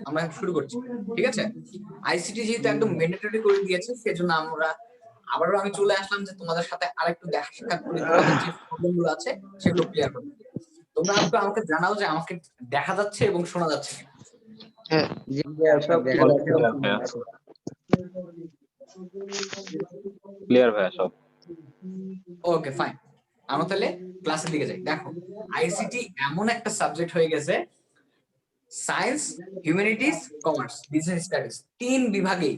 আমরা শুরু করছি, ঠিক আছে? আইসিটি যেহেতু একদম ম্যান্ডেটরি করে দিয়েছে, সেজন্য আমরা আবারও আমি চলে আসলাম যে তোমাদের সাথে আরেকটু দেখা সাক্ষাৎ করে তোমাদের যে প্রবলেম গুলো আছে সেগুলো ক্লিয়ার করতে। তোমরা একটু আমাকে জানাও যে আমাকে দেখা যাচ্ছে এবং শোনা যাচ্ছে কিনা। হ্যাঁ, জি সব দেখা যাচ্ছে, শোনা যাচ্ছে। ক্লিয়ার ভাইয়া সব। ওকে ফাইন, আমরা তাহলে ক্লাসের দিকে যাই। দেখো, আইসিটি এমন একটা সাবজেক্ট হয়ে গেছে, science, humanities, commerce, business studies, তিন বিভাগেই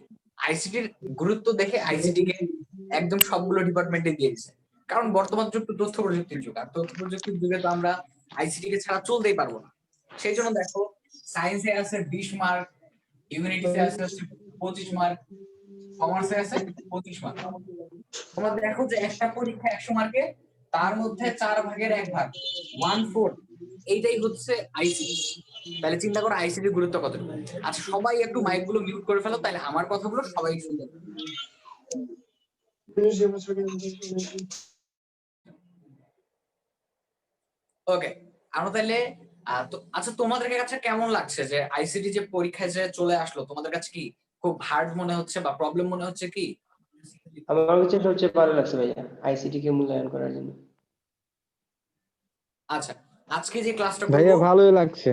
আইসিটির গুরুত্ব দেখে আইসিটি কে একদম সবগুলো ডিপার্টমেন্টে দিয়ে দিচ্ছে। কারণ বর্তমান যুগ তো তথ্য প্রযুক্তির যুগ, আর তথ্য প্রযুক্তির যুগে তো আমরা আইসিটি কে ছাড়া চলতেই পারবো না। সেই জন্য দেখো, সায়েন্সে আছে 20 মার্ক, হিউম্যানিটিজে আছে 25 মার্ক, কমার্সে আছে 25 মার্ক। তোমরা দেখো যে একটা পরীক্ষা 100 মার্কে, তার মধ্যে 4 ভাগের 1 ভাগ, 1/4, এইটাই হচ্ছে আইসিটি। তাহলে চিন্তা করো আইসিটির গুরুত্ব কতটুকু। আচ্ছা, সবাই একটু মাইক গুলো মিউট করে ফেলো, তাহলে আমার কথাগুলো সবাই শুনতে পাবে। ওকে, আমরা তাহলে আচ্ছা, তোমাদের কাছে কেমন লাগছে যে আইসিটি যে পরীক্ষায় যে চলে আসলো, তোমাদের কাছে কি খুব হার্ড মনে হচ্ছে বা প্রবলেম মনে হচ্ছে কি? আমার কাছে সবচেয়ে ভালো লাগছে ভাইয়া আইসিটি কে মূল্যায়ন করার জন্য। আচ্ছা, আজকে যে ক্লাসটা ভাইয়া করব, ভালোই লাগছে।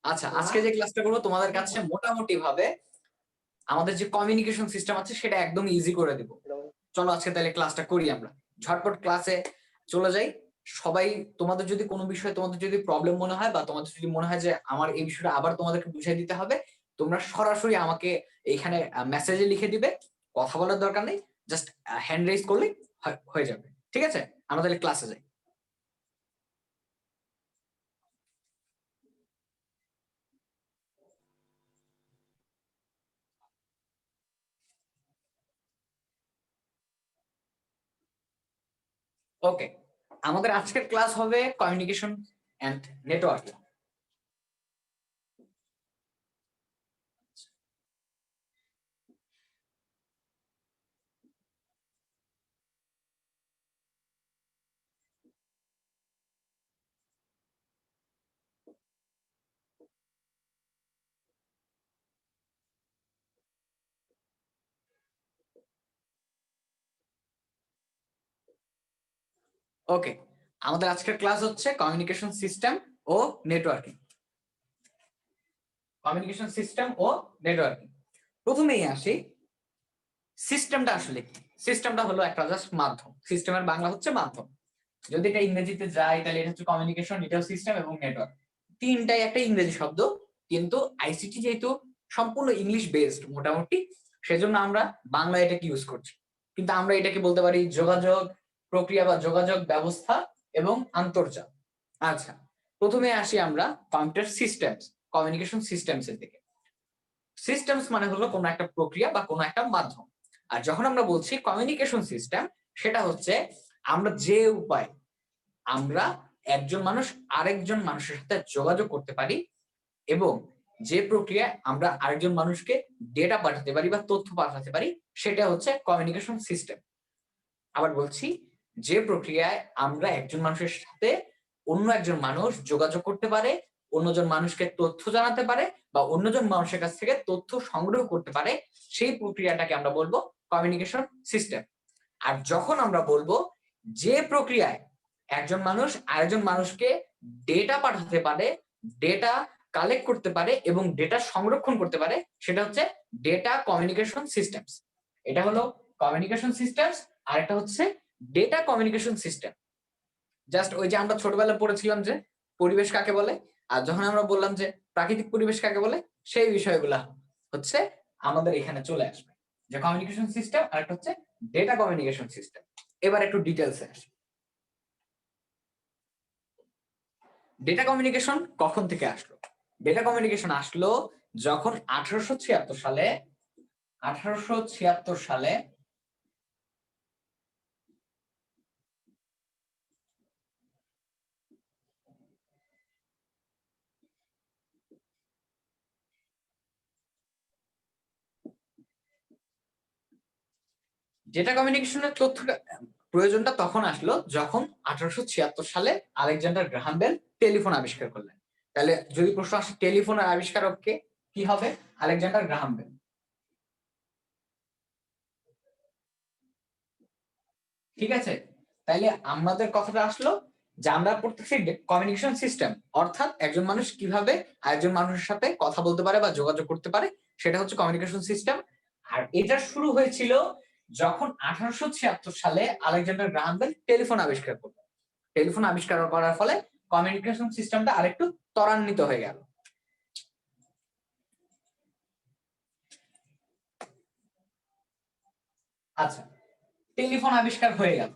আচ্ছা আজকে যে ক্লাসটা করব তোমাদের কাছে মোটামুটি ভাবে আমাদের যে কমিউনিকেশন সিস্টেম আছে সেটা একদম ইজি করে দিব। চলো আজকে তাহলে ক্লাসটা করি, আমরা ঝটপট ক্লাসে চলে যাই। সবাই, তোমাদের যদি কোনো বিষয়ে তোমাদের যদি প্রবলেম মনে হয় বা তোমাদের যদি মনে হয় যে আমার এই বিষয়টা আবার তোমাদেরকে বুঝিয়ে দিতে হবে, তোমরা সরাসরি আমাকে এইখানে মেসেজে লিখে দিবে, কথা বলার দরকার নেই, জাস্ট হ্যান্ড রেজ করলেই হয়ে যাবে। ঠিক আছে, আমরা তাহলে ক্লাসে যাই। ওকে, আমাদের আজকের ক্লাস হবে কমিউনিকেশন এন্ড নেটওয়ার্কিং। ওকে, আমাদের আজকের ক্লাস হচ্ছে কমিউনিকেশন সিস্টেম ও নেটওয়ার্কিং। কমিউনিকেশন সিস্টেম ও নেটওয়ার্কিং, প্রথমেই আসি সিস্টেমটা আসলে কি। সিস্টেমটা হলো একটা জাস্ট মাধ্যম, সিস্টেমের বাংলা হচ্ছে মাধ্যম। যদি এটা ইংরেজিতে যায় তাহলে এটা হচ্ছে কমিউনিকেশন, এটাও সিস্টেম এবং নেটওয়ার্ক, তিনটাই একটা ইংরেজি শব্দ। কিন্তু আইসিটি যেহেতু সম্পূর্ণ ইংলিশ বেসড মোটামুটি, সেজন্য আমরা বাংলা এটাকে ইউজ করছি। কিন্তু আমরা এটাকে বলতে পারি যোগাযোগ প্রক্রিয়া বা যোগাযোগ ব্যবস্থা এবং আন্তর্জাল। আচ্ছা, প্রথমে আসি আমরা কম্পিউটার সিস্টেমস, কমিউনিকেশন সিস্টেমস এর দিকে। সিস্টেমস মানে হলো কোনো একটা প্রক্রিয়া বা কোনো একটা মাধ্যম। আর যখন আমরা বলছি কমিউনিকেশন সিস্টেম, সেটা হচ্ছে আমরা যে উপায় আমরা একজন মানুষ আরেকজন মানুষের সাথে যোগাযোগ করতে পারি এবং যে প্রক্রিয়ায় আমরা আরেকজন মানুষকে ডেটা পাঠাতে পারি বা তথ্য পাঠাতে পারি, সেটা হচ্ছে কমিউনিকেশন সিস্টেম। আবার বলছি, যে প্রক্রিয়ায় আমরা একজন মানুষের সাথে অন্য একজন মানুষ যোগাযোগ করতে পারে, অন্যজন মানুষকে তথ্য জানাতে পারে বা অন্যজন মানুষের কাছ থেকে তথ্য সংগ্রহ করতে পারে, সেই প্রক্রিয়াটাকে আমরা বলবো কমিউনিকেশন সিস্টেম। আর যখন আমরা বলবো যে প্রক্রিয়ায় একজন মানুষ আরেকজন মানুষকে ডেটা পাঠাতে পারে, ডেটা কালেক্ট করতে পারে এবং ডেটা সংরক্ষণ করতে পারে, সেটা হচ্ছে ডেটা কমিউনিকেশন সিস্টেমস। এটা হলো কমিউনিকেশন সিস্টেমস, আর একটা হচ্ছে ডেটা কমিউনিকেশন সিস্টেম। জাস্ট ওই যে আমরা ছোটবেলায় পড়েছিলাম যে পরিবেশ কাকে বলে, আর যখন আমরা বললাম যে প্রাকৃতিক পরিবেশ কাকে বলে, সেই বিষয়গুলা হচ্ছে আমাদের এখানে চলে আসবে, যে কমিউনিকেশন সিস্টেম আর একটা হচ্ছে ডেটা কমিউনিকেশন সিস্টেম। এবার একটু ডিটেলসে আসি। ডেটা কমিউনিকেশন কখন থেকে আসলো? ডেটা কমিউনিকেশন আসলো যখন 1876 সালে ডেটা কমিউনিকেশনের তথ্যটা প্রয়োজনটা তখন আসলো যখন 1876 সালে আলেকজান্ডার গ্রাহাম বেল টেলিফোন আবিষ্কার করলেন। তাহলে যদি প্রশ্ন আসে টেলিফোনের আবিষ্কারক কে, কি হবে? Alexander Graham Bell. ঠিক আছে, তাইলে আমাদের কথাটা আসলো যে আমরা পড়তেছি কমিউনিকেশন সিস্টেম, অর্থাৎ একজন মানুষ কিভাবে আরেকজন মানুষের সাথে কথা বলতে পারে বা যোগাযোগ করতে পারে, সেটা হচ্ছে কমিউনিকেশন সিস্টেম। আর এটা শুরু হয়েছিল যখন 1876 সালে আলেকজান্ডার গ্রাহাম বেল টেলিফোন আবিষ্কার করলেন। টেলিফোন আবিষ্কার করার ফলে কমিউনিকেশন সিস্টেমটা আরেকটু ত্বরান্বিত হয়ে গেল। আচ্ছা, টেলিফোন আবিষ্কার হয়ে গেল,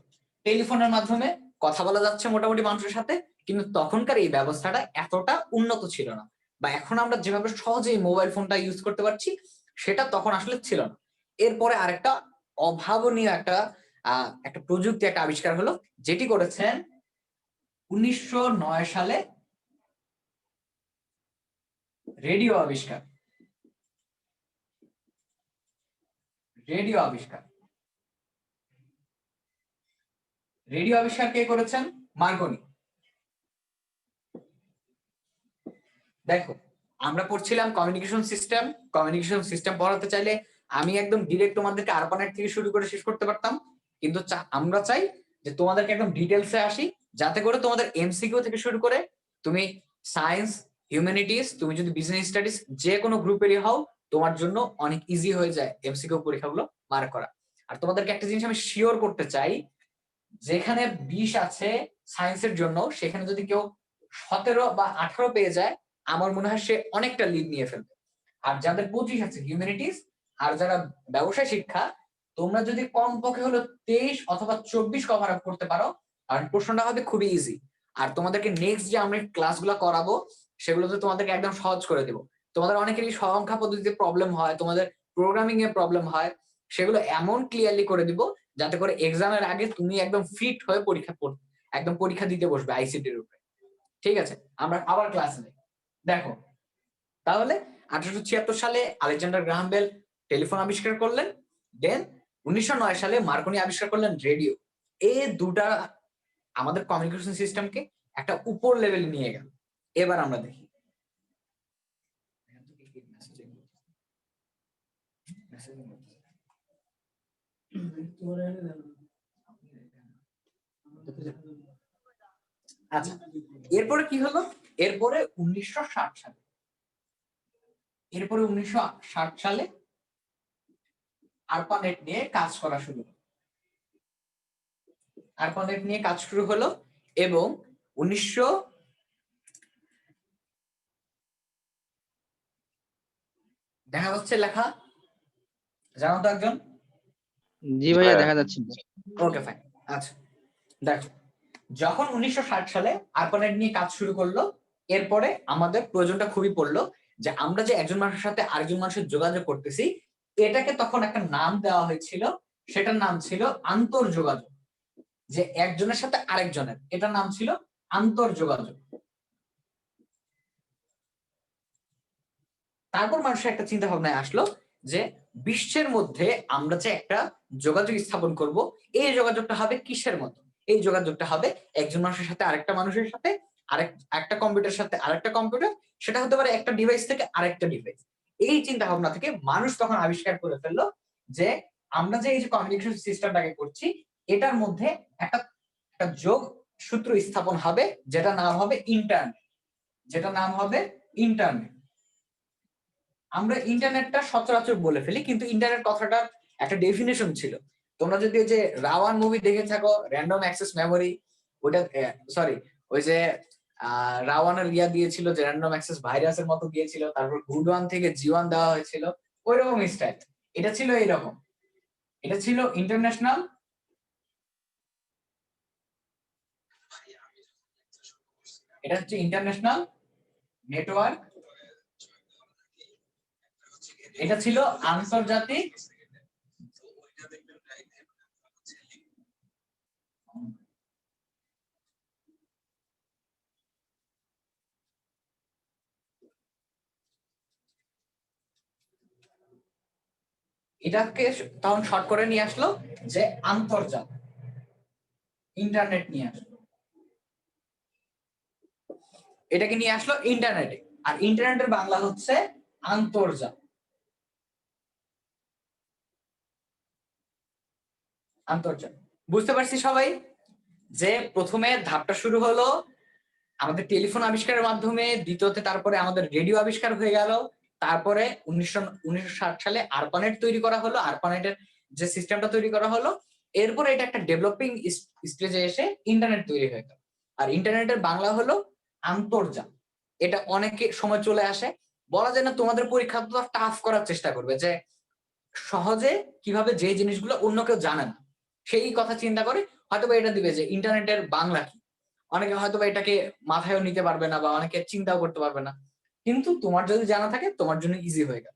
টেলিফোনের মাধ্যমে কথা বলা যাচ্ছে মোটামুটি মানুষের সাথে, কিন্তু তখনকার এই ব্যবস্থাটা এতটা উন্নত ছিল না, বা এখন আমরা যেভাবে সহজেই মোবাইল ফোনটা ইউজ করতে পারছি সেটা তখন আসলে ছিল না। এরপরে আরেকটা অভাবনীয় একটা প্রযুক্তি একটা আবিষ্কার হলো, যেটি করেছেন 1909 সালে রেডিও আবিষ্কার। রেডিও আবিষ্কার রেডিও আবিষ্কার কে করেছেন? মার্কনি। দেখো, আমরা পড়ছিলাম কমিউনিকেশন সিস্টেম। কমিউনিকেশন সিস্টেম পড়াতে চাইলে আমি একদম ডিরেক্ট তোমাদেরকে আরপানেট থেকে শুরু করে শেষ করতে পারতাম, কিন্তু আমরা চাই যে তোমাদেরকে একদম ডিটেলসে আসি, যাতে করে তোমাদের এমসিকিউ থেকে শুরু করে তুমি সায়েন্স, হিউম্যানিটিস, তুমি যদি বিজনেস স্টাডিজ যে কোনো গ্রুপেরই হও, তোমার জন্য অনেক ইজি হয়ে যায় এমসিকিউ পরীক্ষাগুলো মার্ক করা। আর তোমাদেরকে একটা জিনিস আমি শিওর করতে চাই, যেখানে 20 আছে সায়েন্সের জন্য, সেখানে যদি কেউ 17 বা 18 পেয়ে যায়, আমার মনে হয় সে অনেকটা লিড নিয়ে ফেলবে। আর যাদের 25 আছে হিউম্যানিটিস আর যারা ব্যবসায় শিক্ষা, তোমরা যদি কমপক্ষে হলো 23 অথবা 24 কভার আপ করতে পারো, আর প্রশ্নটা হবে খুবই ইজি। আর তোমাদেরকে নেক্সট যে আমরা ক্লাসগুলো করাবো সেগুলোতে তোমাদেরকে একদম সহজ করে দেবো। তোমাদের অনেকেরই সংখ্যা পদ্ধতিতে প্রবলেম হয়, তোমাদের প্রোগ্রামিং এ প্রবলেম হয়, সেগুলো এমন ক্লিয়ারলি করে দিব যাতে করে এক্সামের আগে তুমি একদম ফিট হয়ে একদম পরীক্ষা দিতে বসবে আইসিটির উপরে। ঠিক আছে, আমরা আবার ক্লাসে যাই। দেখো, তাহলে 1876 সালে আলেকজান্ডার গ্রাহাম বেল টেলিফোন আবিষ্কার করলেন, দেন 1909 সালে মার্কনি আবিষ্কার করলেন রেডিও। এই দুটা আমাদের কমিউনিকেশন সিস্টেমকে একটা উপর লেভেলে নিয়ে গেল। এবার আমরা দেখি আচ্ছা, এরপরে কি হলো? এরপরে 1960 সালে আরপানেট নিয়ে কাজ করা শুরু হলো। আরপানেট নিয়ে কাজ শুরু হলো এবং 1900 দেখা যাচ্ছে লেখা, জানো তো একজন? জি ভাইয়া, দেখা যাচ্ছে। Okay fine. আচ্ছা, দেখো, যখন 1960 সালে আরপানেট নিয়ে কাজ শুরু করলো, এরপরে আমাদের প্রয়োজনটা খুবই পড়লো যে আমরা যে একজন মানুষের সাথে আরেকজন মানুষের যোগাযোগ করতেছি, এটাকে তখন একটা নাম দেওয়া হয়েছিল। সেটার নাম ছিল আন্তর্যোগাযোগ। যে একজনের সাথে আরেকজনের, এটার নাম ছিল আন্তর্যোগাযোগ। তারপর মানুষের একটা চিন্তা ভাবনায় আসলো যে বিশ্বের মধ্যে আমরা যে একটা যোগাযোগ স্থাপন করব, এই যোগাযোগটা হবে কিসের মতো? এই যোগাযোগটা হবে একজন মানুষের সাথে আরেকটা মানুষের সাথে, একটা কম্পিউটারের সাথে আরেকটা কম্পিউটার, সেটা হতে পারে একটা ডিভাইস থেকে আরেকটা ডিভাইস। এই চিন্তা ভাবনা থেকে মানুষ তখন আবিষ্কার করে ফেললো যে আমরা যে এই যে কমিউনিকেশন সিস্টেমটাকে করছি, এটার মধ্যে একটা একটা যোগ সূত্র স্থাপন হবে, যেটা নাম হবে ইন্টারনেট। আমরা ইন্টারনেটটা সচরাচর বলে ফেলি, কিন্তু ইন্টারনেট কথাটার একটা ডেফিনেশন ছিল। তোমরা যদি ওই যে রাওয়ান মুভি দেখে থাকো, র্যান্ডম অ্যাক্সেস মেমোরি, ওটা সরি, ওই যে রাওয়ানের দিয়েছিল যে র্যান্ডম অ্যাক্সেস ভাইরাসের মতো দিয়েছিল, তারপর গুড ওয়ান থেকে জি1 দেওয়া হয়েছিল, ওইরকম স্টাইল। এটা ছিল এইরকম, এটা ছিল ইন্টারন্যাশনাল নেটওয়ার্ক, এটা ছিল আন্তর্জাতিক এটাকে তখন শর্ট করে নিয়ে আসলো যে ইন্টারনেট নিয়ে আসলো। এটাকে নিয়ে আসলো ইন্টারনেটে, আর ইন্টারনেটের বাংলা হচ্ছে আন্তর্জাল। আন্তর্জাল বুঝতে পারছি সবাই, যে প্রথমে ধাপটা শুরু হলো আমাদের টেলিফোন আবিষ্কারের মাধ্যমে, দ্বিতীয়তে তারপরে আমাদের রেডিও আবিষ্কার হয়ে গেল, তারপরে 1960 সালে আরপানেট তৈরি করা হলো, আরপানেটের যে সিস্টেমটা তৈরি করা হলো, এরপরে এটা একটা ডেভেলপিং স্টেজে এসে ইন্টারনেট তৈরি হয়ে গেল। আর ইন্টারনেটের বাংলা হলো আন্তর্জাল। এটা অনেকে সময় চলে আসে, বলা যায় না তোমাদের পরীক্ষা তো টাফ করার চেষ্টা করবে, যে সহজে কিভাবে যে জিনিসগুলো অন্য কেউ জানে না সেই কথা চিন্তা করে হয়তো এটা দিবে যে ইন্টারনেটের বাংলা কি। অনেকে হয়তো এটাকে মাথায়ও নিতে পারবে না বা অনেকে চিন্তাও করতে পারবে না, কিন্তু তোমার যদি জানা থাকে তোমার জন্য ইজি হয়ে গেল।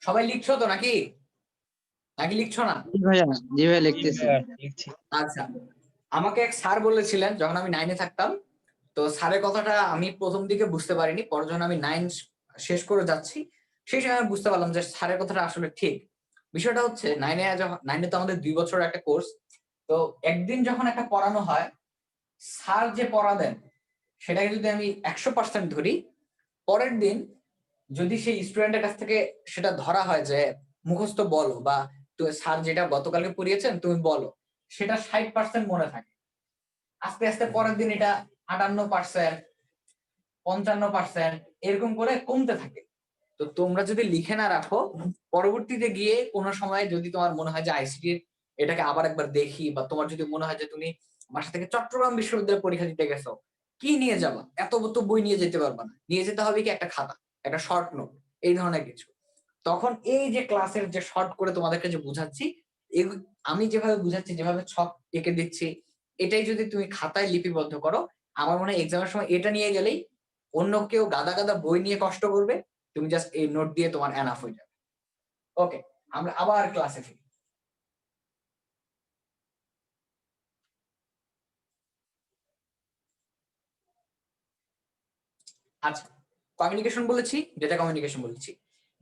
সবাই লিখছো তো নাকি, নাকি লিখছো না? জি ভাইয়া, জি ভাইয়া লিখতেছি। আচ্ছা, আমাকে এক স্যার বলেছিলেন যখন আমি 9-এ থাকতাম, তো স্যারের কথাটা আমি প্রথম দিকে বুঝতে পারিনি, পরে যখন আমি 9 শেষ করে যাচ্ছি সেই সময় আমি বুঝতে পারলাম যে স্যারের কথাটা আসলে ঠিক। বিষয়টা হচ্ছে 9-এ তো আমাদের 2 বছর একটা কোর্স, তো একদিন যখন একটা পড়ানো হয়, স্যার যে পড়া দেন সেটাকে যদি আমি 100% ধরি, পরের দিন যদি সেই স্টুডেন্টের কাছ থেকে সেটা ধরা হয় যে মুখস্থ বলো বা স্যার যেটা গতকালকে পড়িয়েছেন তুমি বলো, সেটা 60% মনে থাকে। আস্তে আস্তে পরের দিন এটা 58%, 55% এরকম করে কমতে থাকে। তো তোমরা যদি লিখে না রাখো, পরবর্তীতে গিয়ে কোনো সময় যদি তোমার মনে হয় যে আইসিটি এটাকে আবার একবার দেখি, বা তোমার যদি মনে হয় যে তুমি বাসা থেকে চট্টগ্রাম বিশ্ববিদ্যালয়ে পরীক্ষা দিতে গেছো, কি নিয়ে যাবা? এত তো বই নিয়ে যেতে পারবা না, নিয়ে যেতে হবে কি একটা খাতা, একটা শর্ট নোট, এই ধরনের কিছু। তখন এই যে ক্লাসের যে শর্ট করে তোমাদেরকে যে বুঝাচ্ছি, আমি যেভাবে বুঝাচ্ছি, যেভাবে ছক এঁকে দিচ্ছি, এটাই যদি তুমি খাতায় লিপিবদ্ধ করো, আমার মনে হয় এক্সামের সময় এটা নিয়ে গেলেই অন্য কেউ গাদা গাদা বই নিয়ে কষ্ট করবে, তুমি জাস্ট এই নোট দিয়ে তোমার এনাফ হয়ে যাবে। ওকে, আমরা আবার ক্লাসে ফিরি। আচ্ছা, কমিউনিকেশন বলেছি, ডেটা কমিউনিকেশন বলেছি।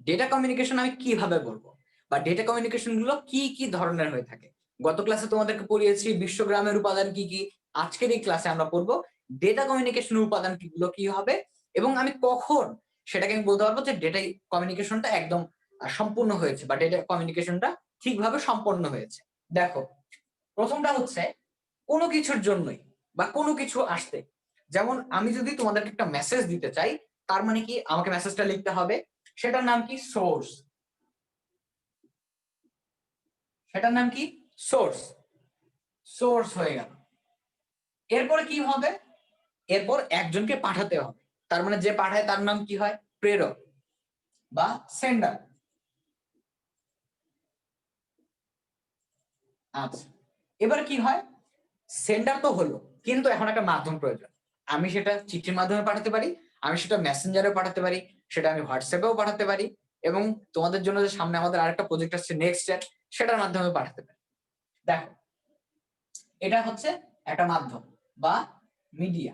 ডেটা কমিউনিকেশন আমি কিভাবে বলবো, বা ডেটা কমিউনিকেশন গুলো কি কি ধরনের হয়ে থাকে? গত ক্লাসে তোমাদেরকে পড়িয়েছি বিশ্বগ্রামের উপাদান কি কি, আজকের এই ক্লাসে আমরা পড়বো ডেটা কমিউনিকেশনের উপাদান গুলো কি হবে, এবং আমি কখন সেটাকে আমি বলতে পারবো যে ডেটা কমিউনিকেশনটা একদম সম্পূর্ণ হয়েছে, বা ডেটা কমিউনিকেশনটা ঠিকভাবে সম্পন্ন হয়েছে। দেখো, প্রথমটা হচ্ছে কোনো কিছুর জন্যই বা কোনো কিছু আসতে, যেমন আমি যদি তোমাদেরকে একটা মেসেজ দিতে চাই, তার মানে কি আমাকে মেসেজটা লিখতে হবে, সেটার নাম কি সোর্স, সেটার নাম কি সোর্স, সোর্স হয়ে গেল। এরপরে কি হবে, এরপর একজনকে পাঠাতে হবে, তার মানে যে পাঠায় তার নাম কি হয়, প্রেরক বা সেন্ডার। আচ্ছা, এবার কি হয়, সেন্ডার তো হলো, কিন্তু এখন একটা মাধ্যম প্রয়োজন। আমি সেটা চিঠির মাধ্যমে পাঠাতে পারি, আমি সেটা মেসেঞ্জারেও পাঠাতে পারি, সেটা আমি হোয়াটসঅ্যাপেও পাঠাতে পারি, এবং তোমাদের জন্য যে সামনে আমাদের আরেকটা প্রজেক্ট আসছে নেক্সট চ্যাট, সেটার মাধ্যমে পাঠাতে পারি। দেখো, এটা হচ্ছে একটা মাধ্যম বা মিডিয়া।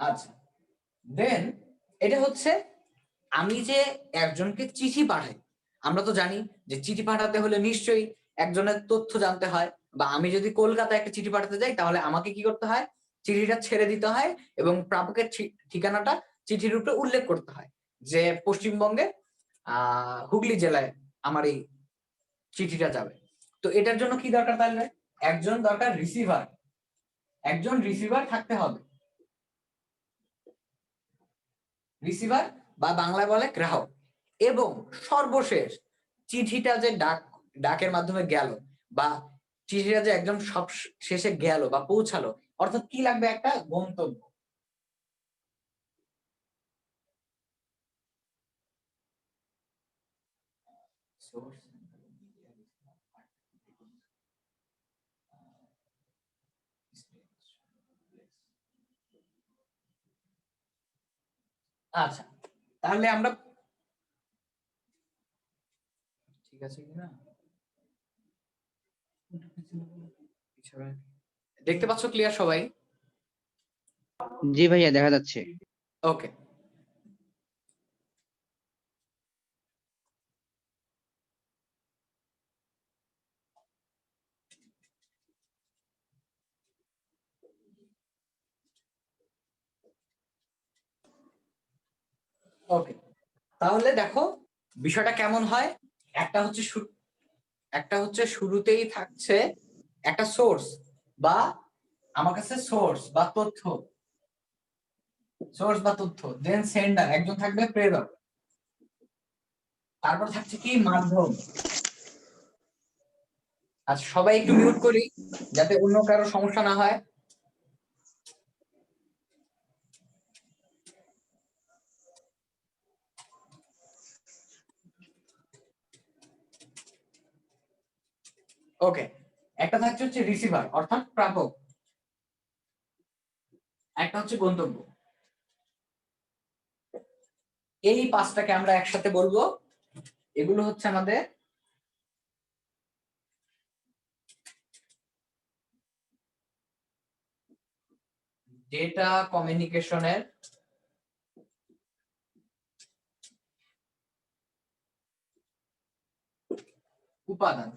আচ্ছা, দেন এটা হচ্ছে আমি যে একজনকে চিঠি পাঠাই, আমরা তো জানি যে চিঠি পাঠাতে হলে নিশ্চয়ই একজনের তথ্য জানতে হয়, বা আমি যদি কলকাতায় একটা চিঠি পাঠাতে যাই তাহলে আমাকে কি করতে হয়, চিঠিটা ছেড়ে দিতে হয় এবং প্রাপকের ঠিকানাটা চিঠির উপরে উল্লেখ করতে হয়, যে পশ্চিমবঙ্গে হুগলি জেলায় আমার এই চিঠিটা যাবে। তো এটার জন্য কি দরকার, তাহলে একজন দরকার রিসিভার, একজন রিসিভার থাকতে হবে, রিসিভার বা বাংলায় বলে গ্রাহক। এবং সর্বশেষ চিঠিটা যে ডাকের মাধ্যমে গেল, বা চিঠিটা যে একদম সব শেষে গেল বা পৌঁছালো, অর্থাৎ কি লাগবে, একটা গন্তব্য। আচ্ছা, তাহলে আমরা ঠিক আছে কিনা দেখতে পাচ্ছ ক্লিয়ার সবাই? জি ভাইয়া, দেখা যাচ্ছে। ওকে, তাহলে দেখো বিষয়টা কেমন হয়। একটা হচ্ছে শুরুতেই থাকছে একটা সোর্স বা আমার কাছে সোর্স বা তথ্য দেন সেন্ডার একজন থাকবে প্রেরক, তারপর থাকছে কি মাধ্যম। আচ্ছা সবাই একটু মিউট করি যাতে অন্য কারো সমস্যা না হয়। ওকে, একটা থাকছে হচ্ছে রিসিভার অর্থাৎ প্রাপক, একটা হচ্ছে গন্তব্য। এই পাঁচটাকে আমরা একসাথে বলবো, এগুলো হচ্ছে আমাদের ডেটা কমিউনিকেশনের উপাদান।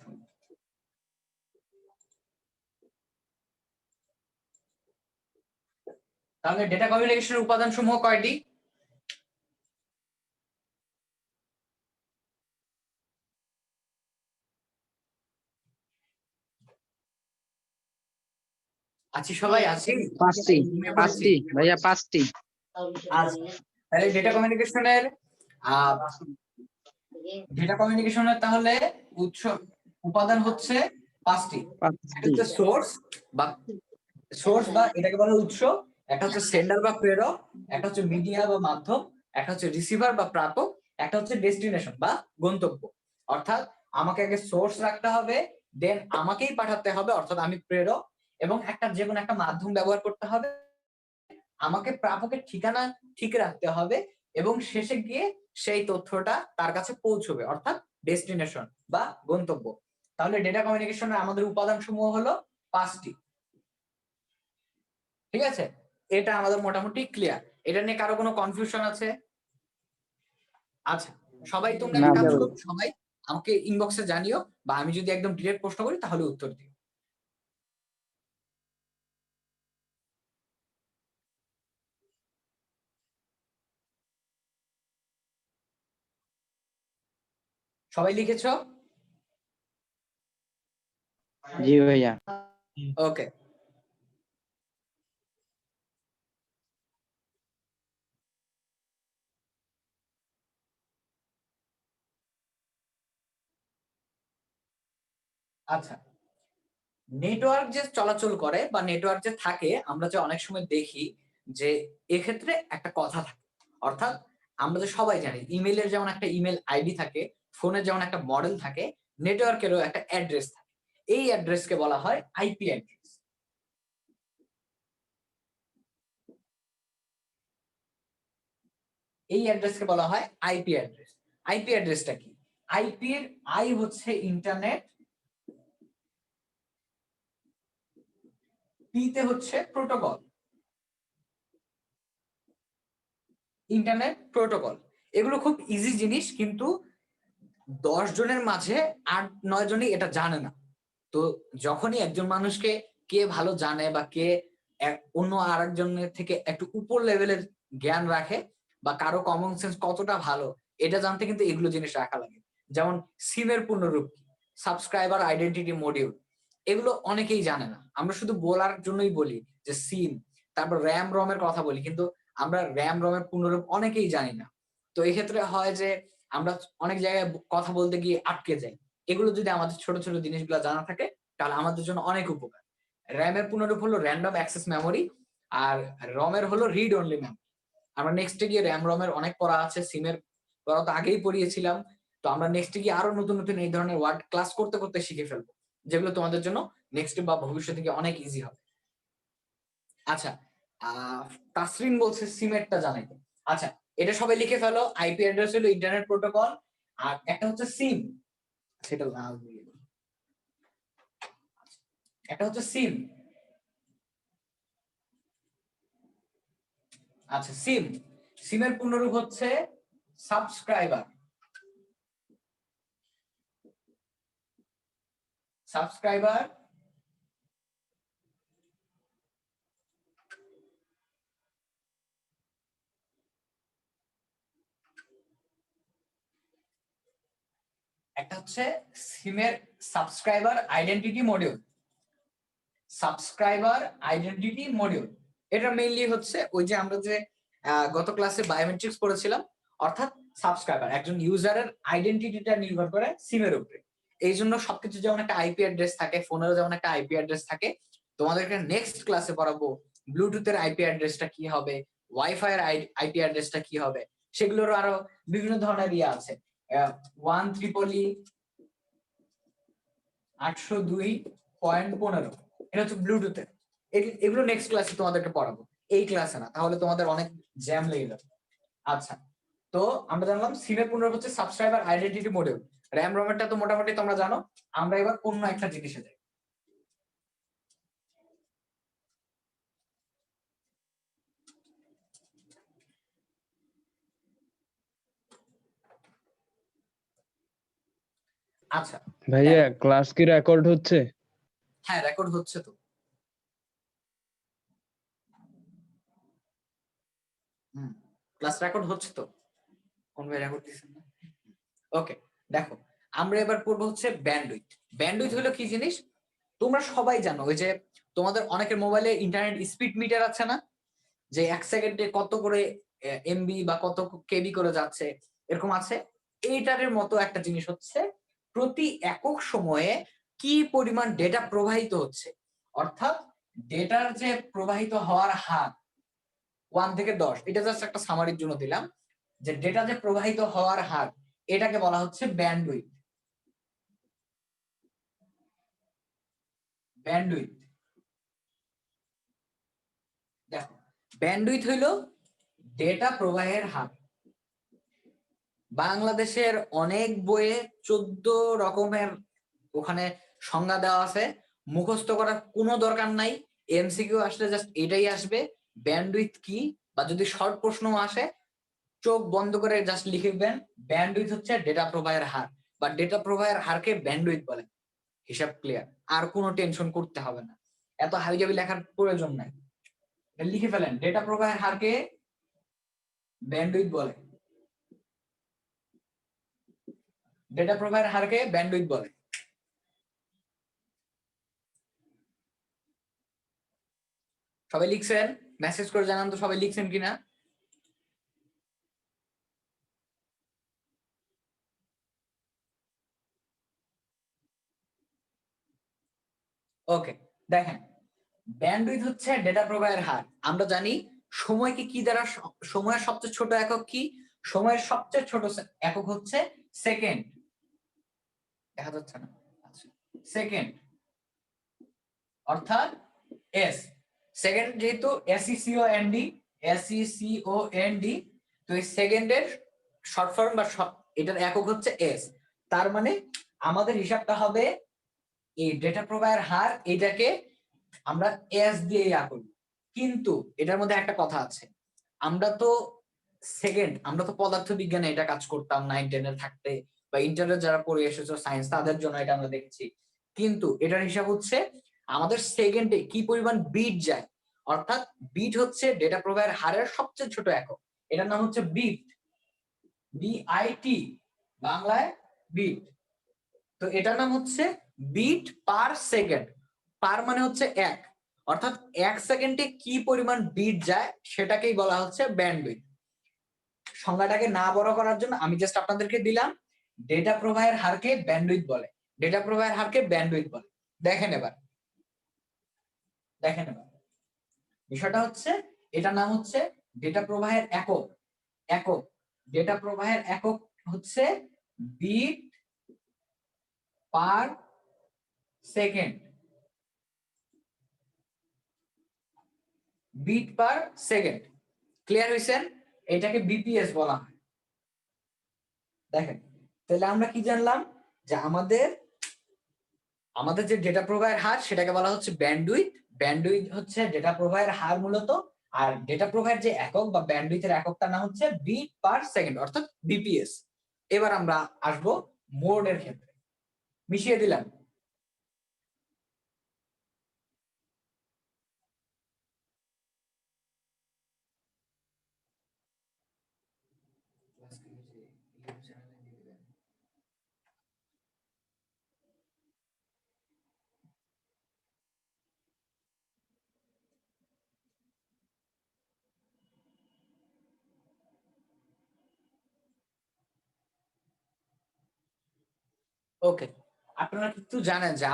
তাহলে ডেটা কমিউনিকেশনের উপাদান সমূহ কয়টি? আছি সবাই আছি? পাঁচটি ঘুমিয়ে পড়েছি? পাঁচটি ভাইয়া পাঁচটি। আচ্ছা তাহলে ডেটা কমিউনিকেশনের তাহলে উৎস উপাদান হচ্ছে পাঁচটি। একটা পাঁচটি হচ্ছে সোর্স বা এটাকে বলা হয় উৎস, একটা হচ্ছে সেন্ডার বা প্রেরক, একটা হচ্ছে মিডিয়া বা মাধ্যম, একটা হচ্ছে রিসিভার বা প্রাপক, একটা হচ্ছে ডেস্টিনেশন বা গন্তব্য। অর্থাৎ আমাকে আগে সোর্স রাখতে হবে, দেন আমাকেই পাঠাতে হবে অর্থাৎ আমি প্রেরক, এবং একটা যে কোনো একটা মাধ্যম ব্যবহার করতে হবে, আমাকে প্রাপকের ঠিকানা ঠিক রাখতে হবে, এবং শেষে গিয়ে সেই তথ্যটা তার কাছে পৌঁছবে অর্থাৎ ডেস্টিনেশন বা গন্তব্য। তাহলে ডেটা কমিউনিকেশনের আমাদের উপাদান সমূহ হলো পাঁচটি। ঠিক আছে, এটা আমাদের মোটামুটি ক্লিয়ার। এটা নিয়ে কারো কোনো কনফিউশন আছে? আচ্ছা সবাই তোমরা না একটা কাজ ভাই। করো, সবাই আমাকে ইনবক্সে জানিও, বা আমি যদি একদম ডিরেক্ট প্রশ্ন করি তাহলে উত্তর দিও। সবাই লিখেছো? জি ভাইয়া। ওকে, আচ্ছা নেটওয়ার্ক যে চলাচল করে বা নেটওয়ার্ক যে থাকে, আমরা যে অনেক সময় দেখি যে এক্ষেত্রে একটা কথা থাকে, অর্থাৎ আমরা যে সবাই জানি ইমেলের যেমন একটা ইমেল আইডি থাকে, ফোনের যেমন একটা মডেল থাকে, নেটওয়ার্কেরও একটা অ্যাড্রেস থাকে। এই অ্যাড্রেসকে বলা হয় আইপি অ্যাড্রেস। এই অ্যাড্রেসকে বলা হয় আইপি অ্যাড্রেস। আইপি অ্যাড্রেসটা কি? আইপি এর আই হচ্ছে ইন্টারনেট, পি তে হচ্ছে প্রোটোকল, ইন্টারনেট প্রোটোকল। এগুলো খুব ইজি জিনিস, কিন্তু 10 জনের মাঝে 8-9 জনই এটা জানে না। তো যখনই একজন মানুষকে কে ভালো জানে বা কে অন্য আরেকজনের থেকে একটু উপর লেভেলের জ্ঞান রাখে বা কারো কমন সেন্স কতটা ভালো, এটা জানতে কিন্তু এগুলো জিনিস রাখা লাগে। যেমন সিমের পূর্ণরূপ কি, সাবস্ক্রাইবার আইডেন্টিটি মডিউল, এগুলো অনেকেই জানে না। আমরা শুধু বলার জন্যই বলি যে সিম, তারপর র্যাম রমের কথা বলি, কিন্তু আমরা র্যাম রমের পূর্ণরূপ অনেকেই জানি না। তো এই ক্ষেত্রে হয় যে আমরা অনেক জায়গায় কথা বলতে গিয়ে আটকে যাই। এগুলো যদি আমাদের ছোট ছোট জিনিসগুলো জানা থাকে তাহলে আমাদের জন্য অনেক উপকার। র্যামের পূর্ণরূপ হলো র্যান্ডম অ্যাক্সেস মেমোরি, আর রমের হলো রিড অনলি মেমোরি। আমরা নেক্সটে গিয়ে র্যাম রমের অনেক পড়া আছে, সিমের পড়া তো আগেই পড়িয়েছিলাম। তো আমরা নেক্সটে গিয়ে আরো নতুন নতুন এই ধরনের ওয়ার্ড ক্লাস করতে করতে শিখে ফেলবো, যেগুলো তোমাদের জন্য নেক্সট বা ভবিষ্যতে গিয়ে অনেক ইজি হবে। আচ্ছা তাসরিন বলছে সিমেরটা জানাইতে। আচ্ছা এটা সবাই লিখে ফেলো, আইপি অ্যাড্রেস হলো ইন্টারনেট প্রোটোকল, আর একটা হচ্ছে সিম, সেটা লাল দিয়ে দিই। একটা হচ্ছে সিম। আচ্ছা সিমের পূর্ণরূপ হচ্ছে সাবস্ক্রাইবার। সাবস্ক্রাইবার একটা হচ্ছে সিমের subscriber identity module. Subscriber identity module এটা মেইনলি হচ্ছে ওই যে আমরা যে গত ক্লাসে বায়োমেট্রিক্স পড়েছিলাম, অর্থাৎ সাবস্ক্রাইবার একজন ইউজারের আইডেন্টিটিটা নির্ভর করে সিমের উপরে। এই জন্য সবকিছু যেমন একটা আইপি অ্যাড্রেস থাকে, ফোনেরও যেমন একটা আইপি অ্যাড্রেস থাকে, তোমাদেরকে নেক্সট ক্লাসে পড়াবো ব্লুটুথের আইপি অ্যাড্রেসটা কি হবে, ওয়াইফাই এর আইপি অ্যাড্রেসটা কি হবে, সেগুলোর আরো বিভিন্ন ধরনের ইয়ে আছে। 1/802.15 এটা হচ্ছে ব্লুটুথের। এগুলো নেক্সট ক্লাসে তোমাদেরকে পড়াবো, এই ক্লাসে না, তাহলে তোমাদের অনেক জ্যাম লেগে যাবে। আচ্ছা, তো আমরা জানলাম সিমের পুনর হচ্ছে সাবস্ক্রাইবার আইডেন্টিটি মডিউল। র্যাম রমেরটা তো মোটামুটি তোমরা জানো। আমরা এবার অন্য একটা জিনিসে যাই। আচ্ছা ভাইয়া ক্লাস কি রেকর্ড হচ্ছে? হ্যাঁ, রেকর্ড হচ্ছে তো। ক্লাস রেকর্ড হচ্ছে তো, কোন ভাই রেকর্ড দিছেন না? ওকে, দেখো আমরা এবার পড়বো হচ্ছে ব্যান্ডউইথ। ব্যান্ডউইথ হলো কি জিনিস তোমরা সবাই জানো, ওই যে তোমাদের অনেকের মোবাইলে ইন্টারনেট স্পিড মিটার আছে না, যে 1 সেকেন্ডে কত করে এমবি বা কত কেবি করে যাচ্ছে, এরকম আছে। এইটারের মতো একটা জিনিস হচ্ছে প্রতি একক সময়ে কি পরিমাণ ডেটা প্রবাহিত হচ্ছে, অর্থাৎ ডেটার যে প্রবাহিত হওয়ার হার 1 থেকে 10, এটা জাস্ট একটা সামারির জন্য দিলাম, যে ডেটা যে প্রবাহিত হওয়ার হার এটাকে বলা হচ্ছে ব্যান্ডউইথ। ব্যান্ডউইথ দেখো, ব্যান্ডউইথ হইল ডেটা প্রবাহের হার। বাংলাদেশের অনেক বইয়ে 14 রকমের ওখানে সংজ্ঞা দেওয়া আছে, মুখস্থ করার কোনো দরকার নাই। এমসিকিউ আসলে জাস্ট এটাই আসবে, ব্যান্ডউইথ কি, বা যদি শর্ট প্রশ্ন আসে চোখ বন্ধ করে জাস্ট লিখবেন ব্যান্ডউইথ হচ্ছে ডেটা প্রবাহের হার, বা ডেটা প্রবাহের হারকে ব্যান্ডউইথ বলে। হিসাব ক্লিয়ার, আর কোনো টেনশন করতে হবে না, এত হাবিজাবি লেখার প্রয়োজন নাই। লিখে ফেলেন ডেটা প্রবাহের হারকে ব্যান্ডউইথ বলে। ডেটা প্রবাহের হারকে ব্যান্ডউইথ বলে। সবাই লিখছেন? মেসেজ করে জানান তো সবাই লিখছেন কিনা। ওকে, দেখেন ব্যান্ডউইথ হচ্ছে ডেটা প্রবাহের হার। আমরা জানি সময়কে কি দ্বারা, সময়ের সবচেয়ে ছোট একক কি, সময়ের সবচেয়ে ছোট একক হচ্ছে সেকেন্ড। দেখা যাচ্ছে না? আচ্ছা, সেকেন্ড অর্থাৎ এস। সেকেন্ড যেহেতু এসইসিওএনডি, এসইসিওএনডি, তো এই সেকেন্ডের শর্ট ফর্ম বা এটার একক হচ্ছে এস। তার মানে আমাদের হিসাবটা হবে এই ডেটা প্রবাহের হার, এটাকে আমরা এস দিয়ে করব। কিন্তু এটার মধ্যে একটা কথা আছে, আমরা তো আমরা তো পদার্থ বিজ্ঞানে এটা কাজ করতাম 9-10 থাকতে, বা ইন্টারে যারা পড়ে এসেছো সায়েন্স, তাদের জন্য এটা আমরা দেখছি। কিন্তু এটার হিসাব হচ্ছে আমাদের সেকেন্ডে কি পরিমাণ বিট যায়, অর্থাৎ বিট হচ্ছে ডেটা প্রবাহের হারের সবচেয়ে ছোট একক, এটার নাম হচ্ছে বিট, বিআইটি বাংলায় বিট। তো এটার নাম হচ্ছে বিট পার সেকেন্ড। পার মানে হচ্ছে এক, অর্থাৎ 1 সেকেন্ডে কি পরিমাণ বিট যায় সেটাকেই বলা হচ্ছে ব্যান্ডউইথ। সংজ্ঞাটাকে না বড় করার জন্য আমি জাস্ট আপনাদেরকে দিলাম ডেটা প্রবাহের হারকে ব্যান্ডউইথ বলে, ডেটা প্রবাহের হারকে ব্যান্ডউইথ বলে। দেখেন এবার, দেখেন এবার বিষয়টা হচ্ছে এটার নাম হচ্ছে ডেটা প্রবাহের একক। একক ডেটা প্রবাহের একক হচ্ছে bit per second. Bit per second, clear হয়েছেন? এটাকে বিপিএস বলা হয়। দেখেন তাহলে আমরা কি জানলাম, যে আমাদের যে ডেটা প্রবাহের হার সেটাকে বলা হচ্ছে ব্যান্ডউইথ। ব্যান্ডউইথ হচ্ছে ডেটা প্রবাহের হার মূলত, আর ডেটা প্রবাহের যে একক বা ব্যান্ডউইথের এককটার নাম হচ্ছে বিট পার সেকেন্ড, অর্থাৎ বিপিএস। এবার আমরা আসবো মোডের ক্ষেত্রে, মিশিয়ে দিলাম। ওকে, আপনারা কিন্তু জানেন যে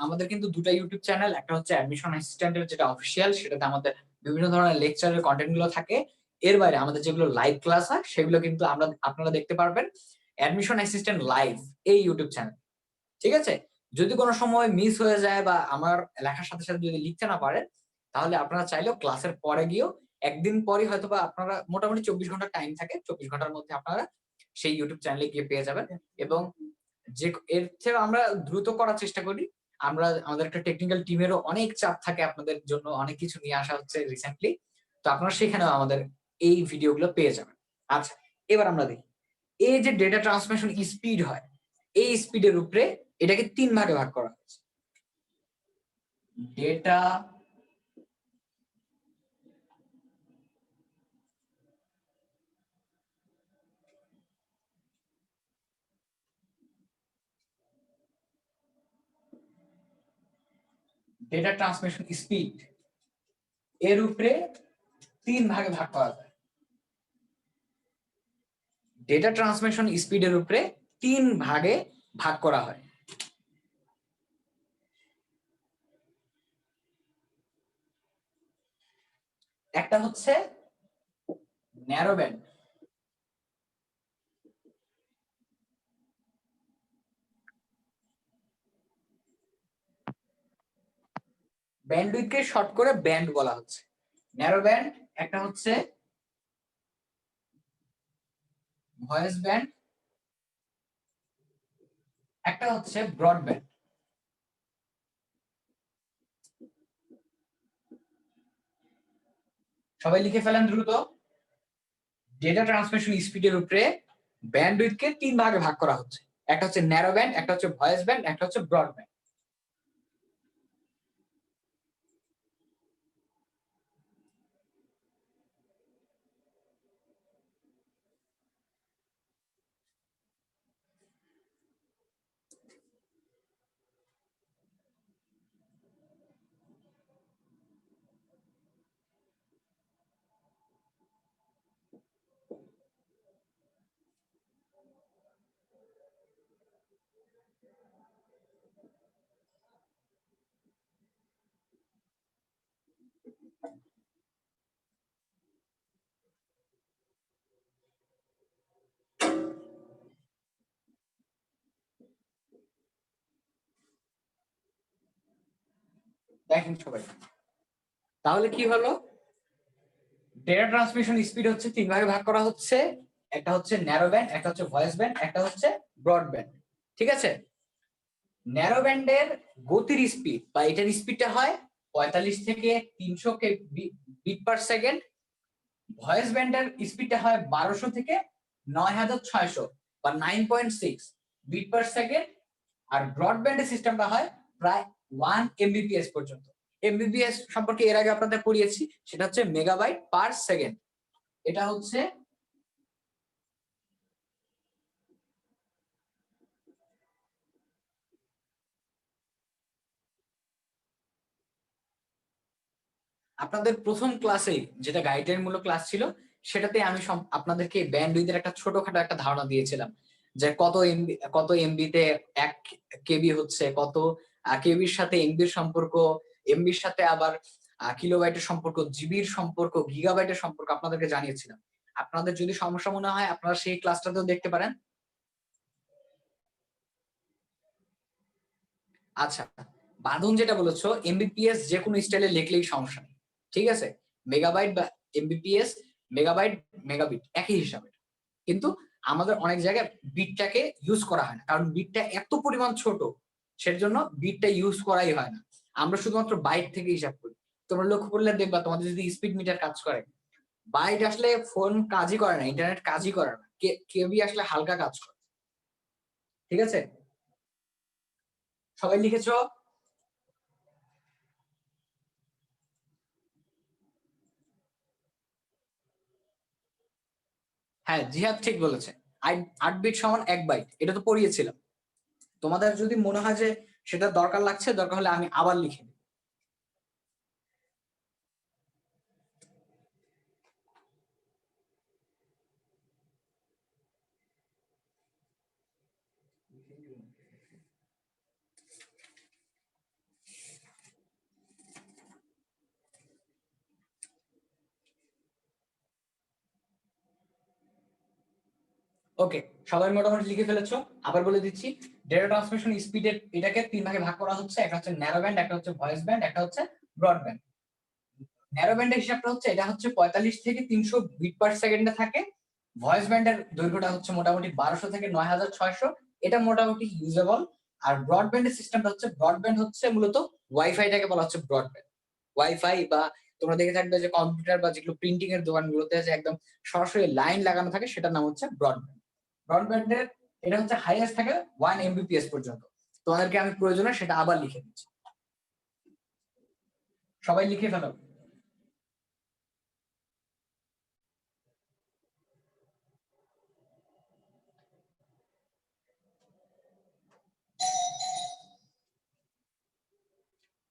আমাদের কিন্তু দুটো ইউটিউব চ্যানেল, একটা হচ্ছে অ্যাডমিশন অ্যাসিস্ট্যান্টের যেটা অফিসিয়াল, সেটাতে আমাদের বিভিন্ন ধরনের লেকচারের কন্টেন্ট গুলো থাকে। এর বাইরে আমাদের যেগুলো লাইভ ক্লাস হয় সেগুলো কিন্তু আপনারা দেখতে পারবেন অ্যাডমিশন অ্যাসিস্ট্যান্ট লাইভ এই ইউটিউব চ্যানেল। ঠিক আছে, যদি কোনো সময় মিস হয়ে যায় বা আমার লেখার সাথে সাথে যদি লিখতে না পারেন, তাহলে আপনারা চাইলেও ক্লাসের পরে গিয়েও একদিন পরই হয়তো বা আপনারা মোটামুটি 24 ঘন্টা টাইম থাকে, 24 ঘন্টার মধ্যে আপনারা সেই ইউটিউব চ্যানেলে গিয়ে পেয়ে যাবেন। এবং যে এর থেকে আমরা দ্রুত করার চেষ্টা করি। আমাদের একটা টেকনিক্যাল টিমেরও অনেক চাপ থাকে, আপনাদের জন্য অনেক কিছু নিয়ে আসা হচ্ছে রিসেন্টলি, তো আপনারা সেখানেও আমাদের এই ভিডিওগুলো পেয়ে যাবেন। আচ্ছা, এবার আমরা দেখি এই যে ডেটা ট্রান্সমিশন স্পিড হয়, এই স্পিডের উপরে এটাকে 3 ভাগে ভাগ করা হয়েছে। ডেটা ডেটা ট্রান্সমিশন স্পিড এর উপরে 3 ভাগে ভাগ করা যায়। ডেটা ট্রান্সমিশন স্পিডের উপরে 3 ভাগে ভাগ করা হয়। একটা হচ্ছে ন্যারো ব্যান্ড, ব্যান্ডউইথকে শর্ট করে ব্যান্ড বলা হচ্ছে। ন্যারো ব্যান্ড, একটা হচ্ছে ভয়েস ব্যান্ড, একটা হচ্ছে ব্রডব্যান্ড। সবাই লিখে ফেলেন দ্রুত। ডেটা ট্রান্সমিশন স্পিডের উপরে ব্যান্ডউইথকে 3 ভাগে ভাগ করা হচ্ছে। একটা হচ্ছে ন্যারো ব্যান্ড, একটা হচ্ছে ভয়েস ব্যান্ড, একটা হচ্ছে ব্রডব্যান্ড। দেখেন সবাই, তাহলে কি হলো? ডেটা ট্রান্সমিশন স্পিড হচ্ছে 3 ভাগে ভাগ করা হচ্ছে। একটা হচ্ছে ন্যারো ব্যান্ড, একটা হচ্ছে ভয়েস ব্যান্ড, একটা হচ্ছে ব্রডব্যান্ড। ঠিক আছে, ন্যারো ব্যান্ডের গতির স্পিড বা এটার স্পিডটা হয় 45 থেকে 300 বিট পার সেকেন্ড। ভয়েস ব্যান্ডের স্পিডটা হয় 1200 থেকে 9600 বা 9.6 বিট পার সেকেন্ড। আর ব্রডব্যান্ডের সিস্টেমটা হয় প্রায় 1 MBPS পর্যন্ত। এমবিপিএস সম্পর্কে এর আগে আপনাদের পড়িয়েছি, সেটা হচ্ছে মেগাবাইট পার সেকেন্ড। এটা হচ্ছে আপনাদের প্রথম ক্লাসে যেটা গাইডলাইন মূলক ক্লাস ছিল, সেটাতে আমি আপনাদেরকে ব্যান্ডউইথের একটা ছোটখাটো একটা ধারণা দিয়েছিলাম যে কত এমবিতে 1 কেবি হচ্ছে, কত কেবির সাথে এমবির সম্পর্ক, এমবির সাথে আবার কিলোবাইটের সম্পর্ক, জিবির সম্পর্ক, গিগাবাইটের সম্পর্ক আপনাদেরকে জানিয়েছিলাম। আপনাদের যদি সমস্যা মনে হয় আপনারা সেই ক্লাসটাতেও দেখতে পারেন। আচ্ছা, বাঁধন যেটা বলেছো এমবিপিএস যে কোনো স্টাইলে লিখলেই সমস্যা নেই, ঠিক আছে। মেগাবাইট বা এমবিপিএস, মেগাবাইট মেগাবিট একই হিসাবে, কিন্তু আমাদের অনেক জায়গায় বিটটাকে ইউজ করা হয় না, কারণ বিটটা এত পরিমাণ ছোট, সেজন্য বিটটা ইউজ করাই হয় না। আমরা শুধুমাত্র বাইট থেকে হিসাব করি। তোমরা লক্ষ্য করলে দেখবা তোমাদের যদি স্পিড মিটার কাজ করে, বাইট আসলে ফোন কাজই করে না, ইন্টারনেট কাজই করে না, কেবি আসলে হালকা কাজ করে। ঠিক আছে, সবাই লিখেছো? হ্যাঁ, জিহাদ ঠিক বলেছে। 8 বিট সমান 1 বাইট, এটা তো পড়িয়েছিলাম। তোমাদের যদি মনে হয় যে সেটা দরকার লাগছে, দরকার হলে আমি আবার লিখে দিই। ওকে, সবাই মোটামুটি লিখে ফেলেছো। আবার বলে দিচ্ছি, ডেটা ট্রান্সমিশন স্পিডের এটাকে তিন ভাগে ভাগ করা হচ্ছে। একটা হচ্ছে ন্যারো ব্যান্ড, একটা হচ্ছে ভয়েস ব্যান্ড, একটা হচ্ছে ব্রডব্যান্ড। ন্যারো ব্যান্ডের হিসাবটা হচ্ছে এটা হচ্ছে 45 থেকে 300 বিট পার সেকেন্ডে থাকে। ভয়েস ব্যান্ডের দৈর্ঘ্যটা হচ্ছে মোটামুটি 1200 থেকে 9600, এটা মোটামুটি ইউজেবল। আর ব্রডব্যান্ডের সিস্টেমটা হচ্ছে, ব্রডব্যান্ড হচ্ছে মূলত ওয়াইফাইটাকে বলা হচ্ছে ব্রডব্যান্ড। ওয়াইফাই বা তোমরা দেখে থাকবে যে কম্পিউটার বা যেগুলো প্রিন্টিং এর দোকানগুলোতে যে একদম সরাসরি লাইন লাগানো থাকে, সেটার নাম হচ্ছে ব্রডব্যান্ড। ব্রডব্যান্ডের এটা হচ্ছে হাইয়েস্ট থাকে 1 Mbps পর্যন্ত। তোমাদেরকে আমি প্রয়োজনে সেটা আবার লিখে দিচ্ছি, সবাই লিখে ফেলো।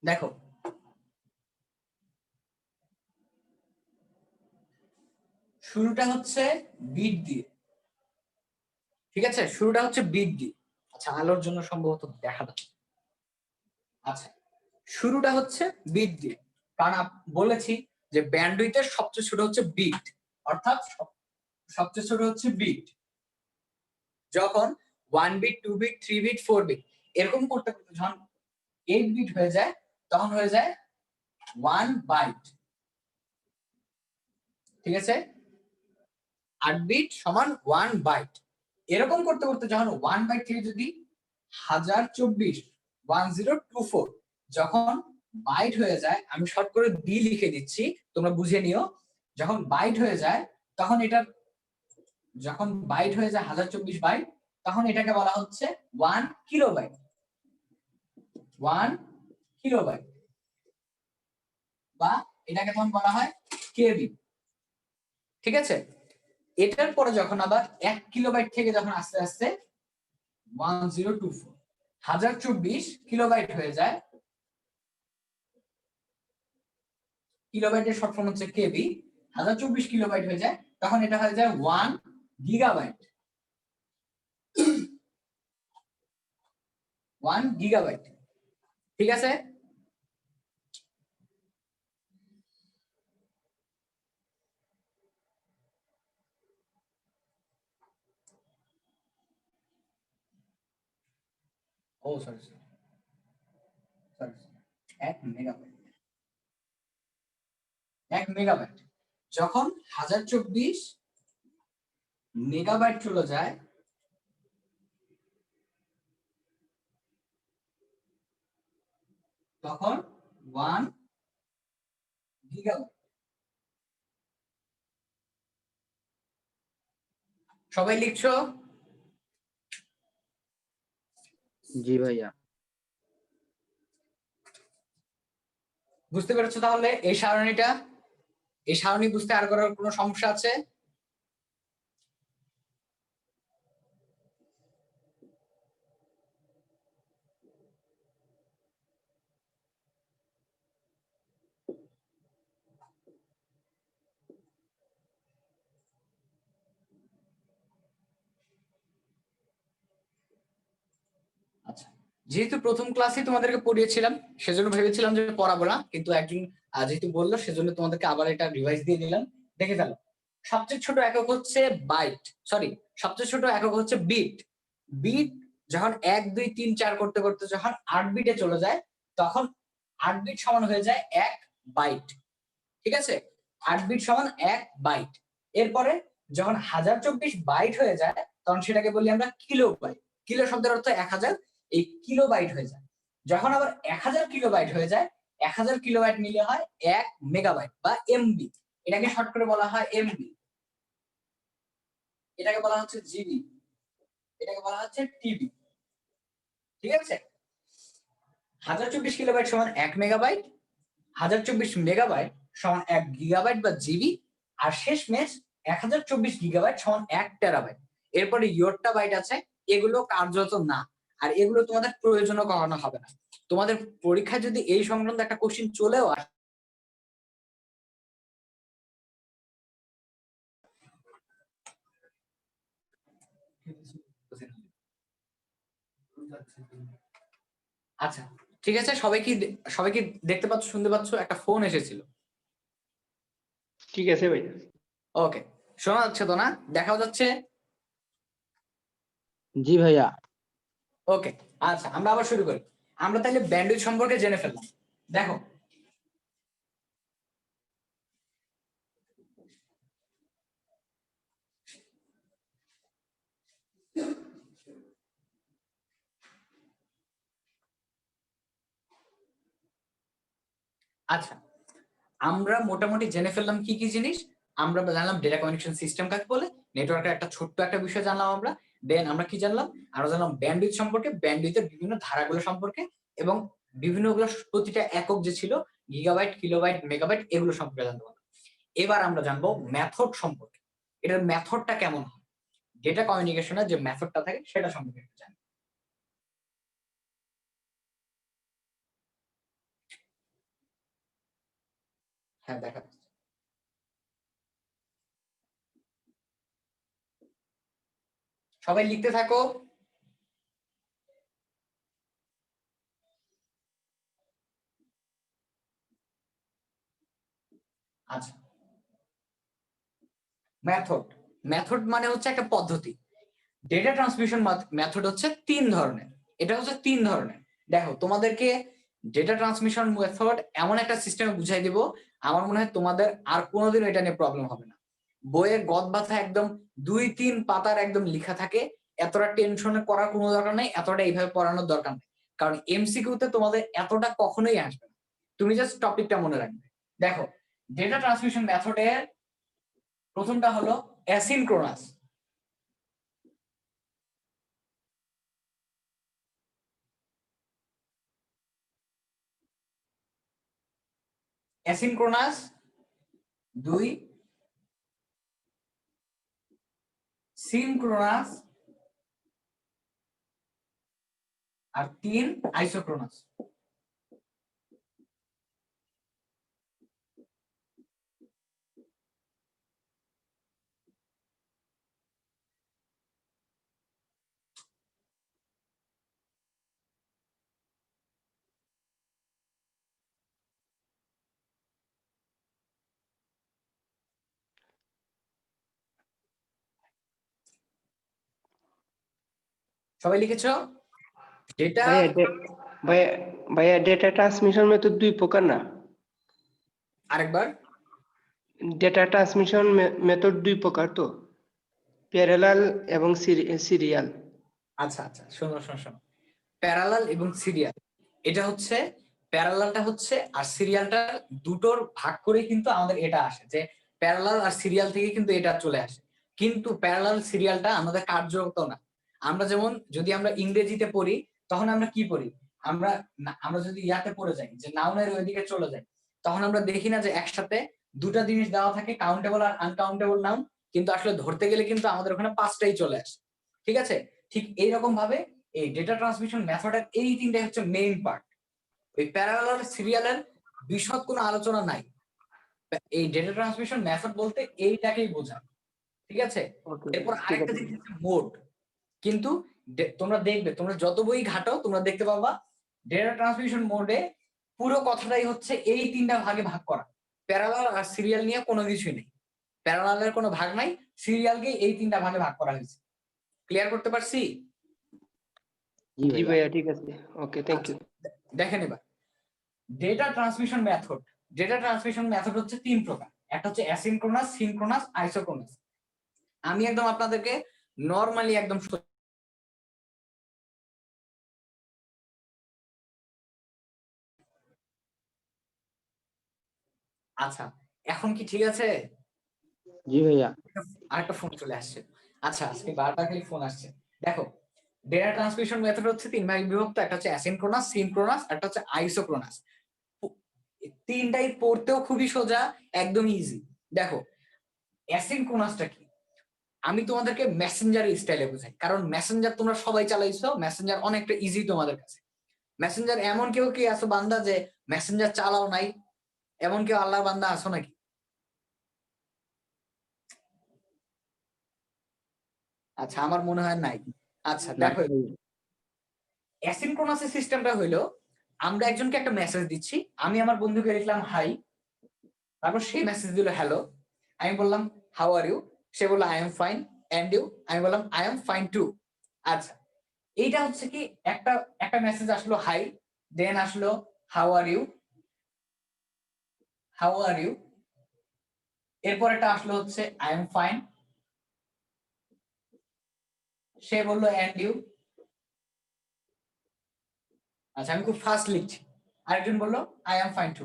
দেখো, শুরুটা হচ্ছে বিট দিয়ে, ঠিক আছে? শুরুটা হচ্ছে বিট দিয়ে। আচ্ছা, আলোর জন্য সম্ভবত দেখা যাচ্ছে। আচ্ছা, শুরুটা হচ্ছে বিট দিয়ে, কারণ বলেছি যে ব্যান্ডউইথের সবচেয়ে ছোট হচ্ছে বিট, অর্থাৎ সবচেয়ে ছোট হচ্ছে বিট। যখন 1 বিট, 2 বিট, 3 বিট, 4 বিট এরকম করতে করতে যখন 8 বিট হয়ে যায়, তখন হয়ে যায় 1 বাইট, ঠিক আছে? 8 বিট সমান 1 বাইট। এরকম করতে করতে যখন 1 বাইট থেকে যদি 1024 যখন বাইট হয়ে যায়, আমি শর্ট করে ডি লিখে দিচ্ছি, তোমরা বুঝে নিও। যখন বাইট হয়ে যায় তখন এটা, যখন বাইট হয়ে যায় 1024 বাইট, তখন এটাকে বলা হচ্ছে 1 কিলোবাইট। 1 কিলোবাইট, বা এটাকে তখন বলা হয় কেবি, ঠিক আছে? এটার পরে যখন আবার 1 কিলোবাইট থেকে যখন আস্তে আস্তে 1024 কিলোবাইট হয়ে যায়, কিলোবাইটের শর্ট ফর্ম হচ্ছে কেবি, 1024 কিলোবাইট হয়ে যায়, তখন এটা হয়ে যায় 1 গিগাবাইট। 1 গিগাবাইট, ঠিক আছে? ও সরি সরি, 1 মেগাবাইট। 1 মেগাবাইট যখন 1024 মেগাবাইট চলে যায়, তখন 1 গিগাবাইট। সবাই লিখছো? জি ভাইয়া। বুঝতে পেরেছো তাহলে এই সারণীটা? এই সারণী বুঝতে আর করার কোনো সমস্যা আছে? আচ্ছা, যেহেতু প্রথম ক্লাসে তোমাদেরকে পড়িয়েছিলাম, সেজন্য ভেবেছিলাম যে পড়াবো না, কিন্তু একজন যেহেতু বললো, সেজন্য তোমাদেরকে আবার এটা রিভাইজ দিয়ে দিলাম। দেখে ফেলো, সবচেয়ে ছোট একক হচ্ছে বাইট, সরি, সবচেয়ে ছোট একক হচ্ছে বিট। বিট যখন 1 2 3 4 করতে করতে যখন 8 বিটে চলে যায়, তখন 8 বিট সমান হয়ে যায় 1 বাইট, ঠিক আছে? 8 বিট সমান 1 বাইট। এরপরে যখন 1024 বাইট হয়ে যায়, তখন সেটাকে বলি আমরা কিলো বাইট। কিলো শব্দের অর্থ 1000, এই কিলো বাইট হয়ে যায়। যখন আবার 1000 কিলোবাইট হয়ে যায়, 1000 কিলোবাইট মিলে হয় 1 মেগাবাইট বা এমবি। এটাকে শর্ট করে বলা হয় এমবি। এটাকে বলা হচ্ছে জিবি, এটাকে বলা হচ্ছে টিবি, ঠিক আছে? 1024 কিলোবাইট সমান 1 মেগাবাইট, 1024 মেগাবাইট সমান 1 গিগাবাইট বা জিবি, আর শেষমেশ 1024 গিগাবাইট সমান 1 টেরাবাইট। এরপরে ইয়োরটা বাইট আছে, এগুলো কার্যত না, আর এগুলো তোমাদের প্রয়োজনও কখনো হবে না। তোমাদের পরীক্ষায় যদি এই সংক্রান্ত একটা কোশ্চিন চলেও আসে, আচ্ছা ঠিক আছে, সবাই কি দেখতে পাচ্ছ, শুনতে পাচ্ছ? একটা ফোন এসেছিল। ঠিক আছে ভাইয়া। ওকে, শোনা যাচ্ছে তো না? দেখাও যাচ্ছে? জি ভাইয়া। ওকে, আচ্ছা আমরা আবার শুরু করি। আমরা তাহলে ব্যান্ডউইথ সম্পর্কে জেনে ফেললাম। দেখো আচ্ছা, আমরা মোটামুটি জেনে ফেললাম কি কি জিনিস। আমরা জানলাম ডেটা কমিউনিকেশন সিস্টেম কাকে বলে, নেটওয়ার্কের একটা ছোট্ট একটা বিষয় জানলাম আমরা। দেন আমরা কি জানলাম? আমরা জানলাম ব্যান্ডউইথ সম্পর্কে, ব্যান্ডউইথের বিভিন্ন ধারাগুলো সম্পর্কে, এবং বিভিন্নগুলো প্রতিটা একক যে ছিল, গিগাবাইট, কিলোবাইট, মেগাবাইট, এগুলো সম্পর্কে জানতে পারলাম। এবার আমরা জানবো মেথড সম্পর্কে, এটার মেথডটা কেমন হয়, ডেটা কমিউনিকেশনের যে মেথডটা থাকে সেটা সম্পর্কে একটু জানি। হ্যাঁ দেখা যাচ্ছে। সবাই লিখতে থাকো। আচ্ছা, মেথড, মেথড মানে হচ্ছে একটা পদ্ধতি। ডেটা ট্রান্সমিশন মেথড হচ্ছে তিন ধরনের। এটা হচ্ছে তিন ধরনের। দেখো তোমাদেরকে ডেটা ট্রান্সমিশন মেথড এমন একটা সিস্টেমে বুঝাই দিব, আমার মনে হয় তোমাদের আর কোনোদিনও এটা নিয়ে প্রবলেম হবে না। বইয়ের গদ বাঁধা একদম 2-3 পাতার একদম লেখা থাকে, এতটা টেনশনে করার কোনো দরকার নেই, এতটা এইভাবে পড়ানোর দরকার নেই। কারণ এমসিকিউতে তোমাদের এতটা কখনোই আসবে না, তুমি জাস্ট টপিকটা মনে রাখবে। দেখো ডেটা ট্রান্সমিশন মেথডের প্রথমটা হলো অ্যাসিনক্রোনাস। অ্যাসিনক্রোনাস 2, সিনক্রোনাস, আর 3 আইসোক্রোনাস। সবাই লিখেছো? ডেটা, ভাইয়া ভাইয়া ভাইয়া ডেটা ট্রান্সমিশন মেথড দুই প্রকার না? আরেকবার। ডেটা ট্রান্সমিশন মেথড দুই প্রকার তো, প্যারালাল এবং সিরিয়াল। আচ্ছা আচ্ছা, শোনো শোনো শোনো, প্যারালাল এবং সিরিয়াল, এটা হচ্ছে, প্যারালালটা হচ্ছে আর সিরিয়ালটা দুটোর ভাগ করে কিন্তু আমাদের এটা আসে, যে প্যারালাল আর সিরিয়াল থেকে কিন্তু এটা চলে আসে। কিন্তু প্যারালাল সিরিয়ালটা আমাদের কার্যরত না। আমরা যেমন যদি আমরা ইংরেজিতে পড়ি, তখন আমরা কি পড়ি? আমরা আমরা যদি ইয়াতে পড়ে যাই, যে নাউনের ওইদিকে চলে যাই, তখন আমরা দেখি না যে একসাথে দুটা জিনিস দেওয়া থাকে, কাউন্টেবল আর আনকাউন্টেবল নাউন, কিন্তু আসলে ধরতে গেলে কিন্তু আমাদের ওখানে পাঁচটাই চলে আসে। ঠিক আছে? ঠিক এইরকম ভাবে এই ডেটা ট্রান্সমিশন মেথডের এই তিনটাই হচ্ছে মেইন পার্ট। ওই প্যারালাল সিরিয়ালের বিশদ কোনো আলোচনা নাই। এই ডেটা ট্রান্সমিশন মেথড বলতে এইটাকেই বোঝায়। ঠিক আছে? ওকে, এরপর ঠিক আরেকটা আছে। জিনিস হচ্ছে মোড। কিন্তু তোমরা দেখবে, তোমরা যত বই ঘাটো তোমরা দেখতে পাবা ডেটা ট্রান্সমিশন মোডে পুরো কথাটাই হচ্ছে এই তিনটা ভাগে ভাগ করা। প্যারালাল আর সিরিয়াল নিয়ে কোনো কিছুই নেই। প্যারালালের কোনো ভাগ নাই, সিরিয়ালকে এই তিনটা ভাগে ভাগ করা হয়েছে। ক্লিয়ার করতে পারছি? জি জি ভাইয়া। ভাইয়া, ঠিক আছে। ওকে, থ্যাংক আচ্ছা, ইউ। দেখেন এবার data transmission method. Data transmission method হচ্ছে তিন প্রকার। একটা হচ্ছে অ্যাসিনক্রোনাস, সিনক্রোনাস, আইসোক্রোনাস। আমি একদম আপনাদেরকে নরমালি একদম, আচ্ছা এখন কি ঠিক আছে? জি ভাইয়া। আরেকটা ফোন চলে আসছে। আচ্ছা আজকে বারবার খালি ফোন আসছে। দেখো ডেটা ট্রান্সমিশন মেথড হচ্ছে তিন ভাগে বিভক্ত। একটা হচ্ছে অ্যাসিনক্রোনাস, সিনক্রোনাস, একটা হচ্ছে আইসোক্রোনাস। তিনটাই পড়তেও খুবই সোজা, একদম ইজি। দেখো অ্যাসিনক্রোনাসটা কি, আমি তোমাদেরকে মেসেঞ্জার স্টাইলে বুঝাই, কারণ মেসেঞ্জার তোমরা সবাই চালাইছো, মেসেঞ্জার অনেকটা ইজি তোমাদের কাছে। মেসেঞ্জার এমন কেউ কি আছো বান্দা যে মেসেঞ্জার চালাও নাই? এমন কেউ আল্লাহর বান্দা আছো নাকি? আচ্ছা আমার মনে হয় নাই। আচ্ছা না দেখো, ভাইয়া। অ্যাসিনক্রোনাস সিস্টেমটা হইলো আমরা একজনকে একটা মেসেজ দিচ্ছি, আমি আমার বন্ধুকে লিখলাম হাই, তারপর সেই মেসেজ দিল হ্যালো, আমি বললাম হাউ আর ইউ, সে বললো I am fine, and you, আমি বললাম আই এম ফাইন টু। আচ্ছা, এইটা হচ্ছে কি একটা একটা মেসেজ আসলো হাই, দেন আসলো how are you, how are you, এরপর এটা আসলো হচ্ছে আই এম ফাইন, সে বললো এন্ড ইউ। আচ্ছা, আমি খুব ফাস্ট লিখছি, আরেকজন বললো আই এম ফাইন টু।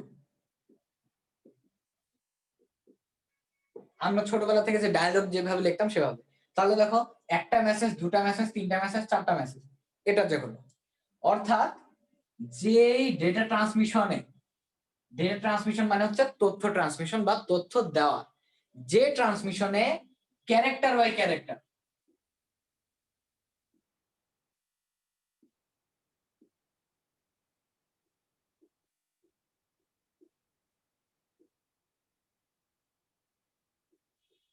আমরা ছোটবেলা থেকে যে ডায়লগ যেভাবে লিখতাম সেভাবে। তাহলে দেখো, একটা মেসেজ, দুটা মেসেজ, তিনটা মেসেজ, চারটা মেসেজ, এটা যে হলো। অর্থাৎ যে ডেটা ট্রান্সমিশন মানে হচ্ছে তথ্য ট্রান্সমিশন বা তথ্য দেওয়া, যে ট্রান্সমিশনে character by character,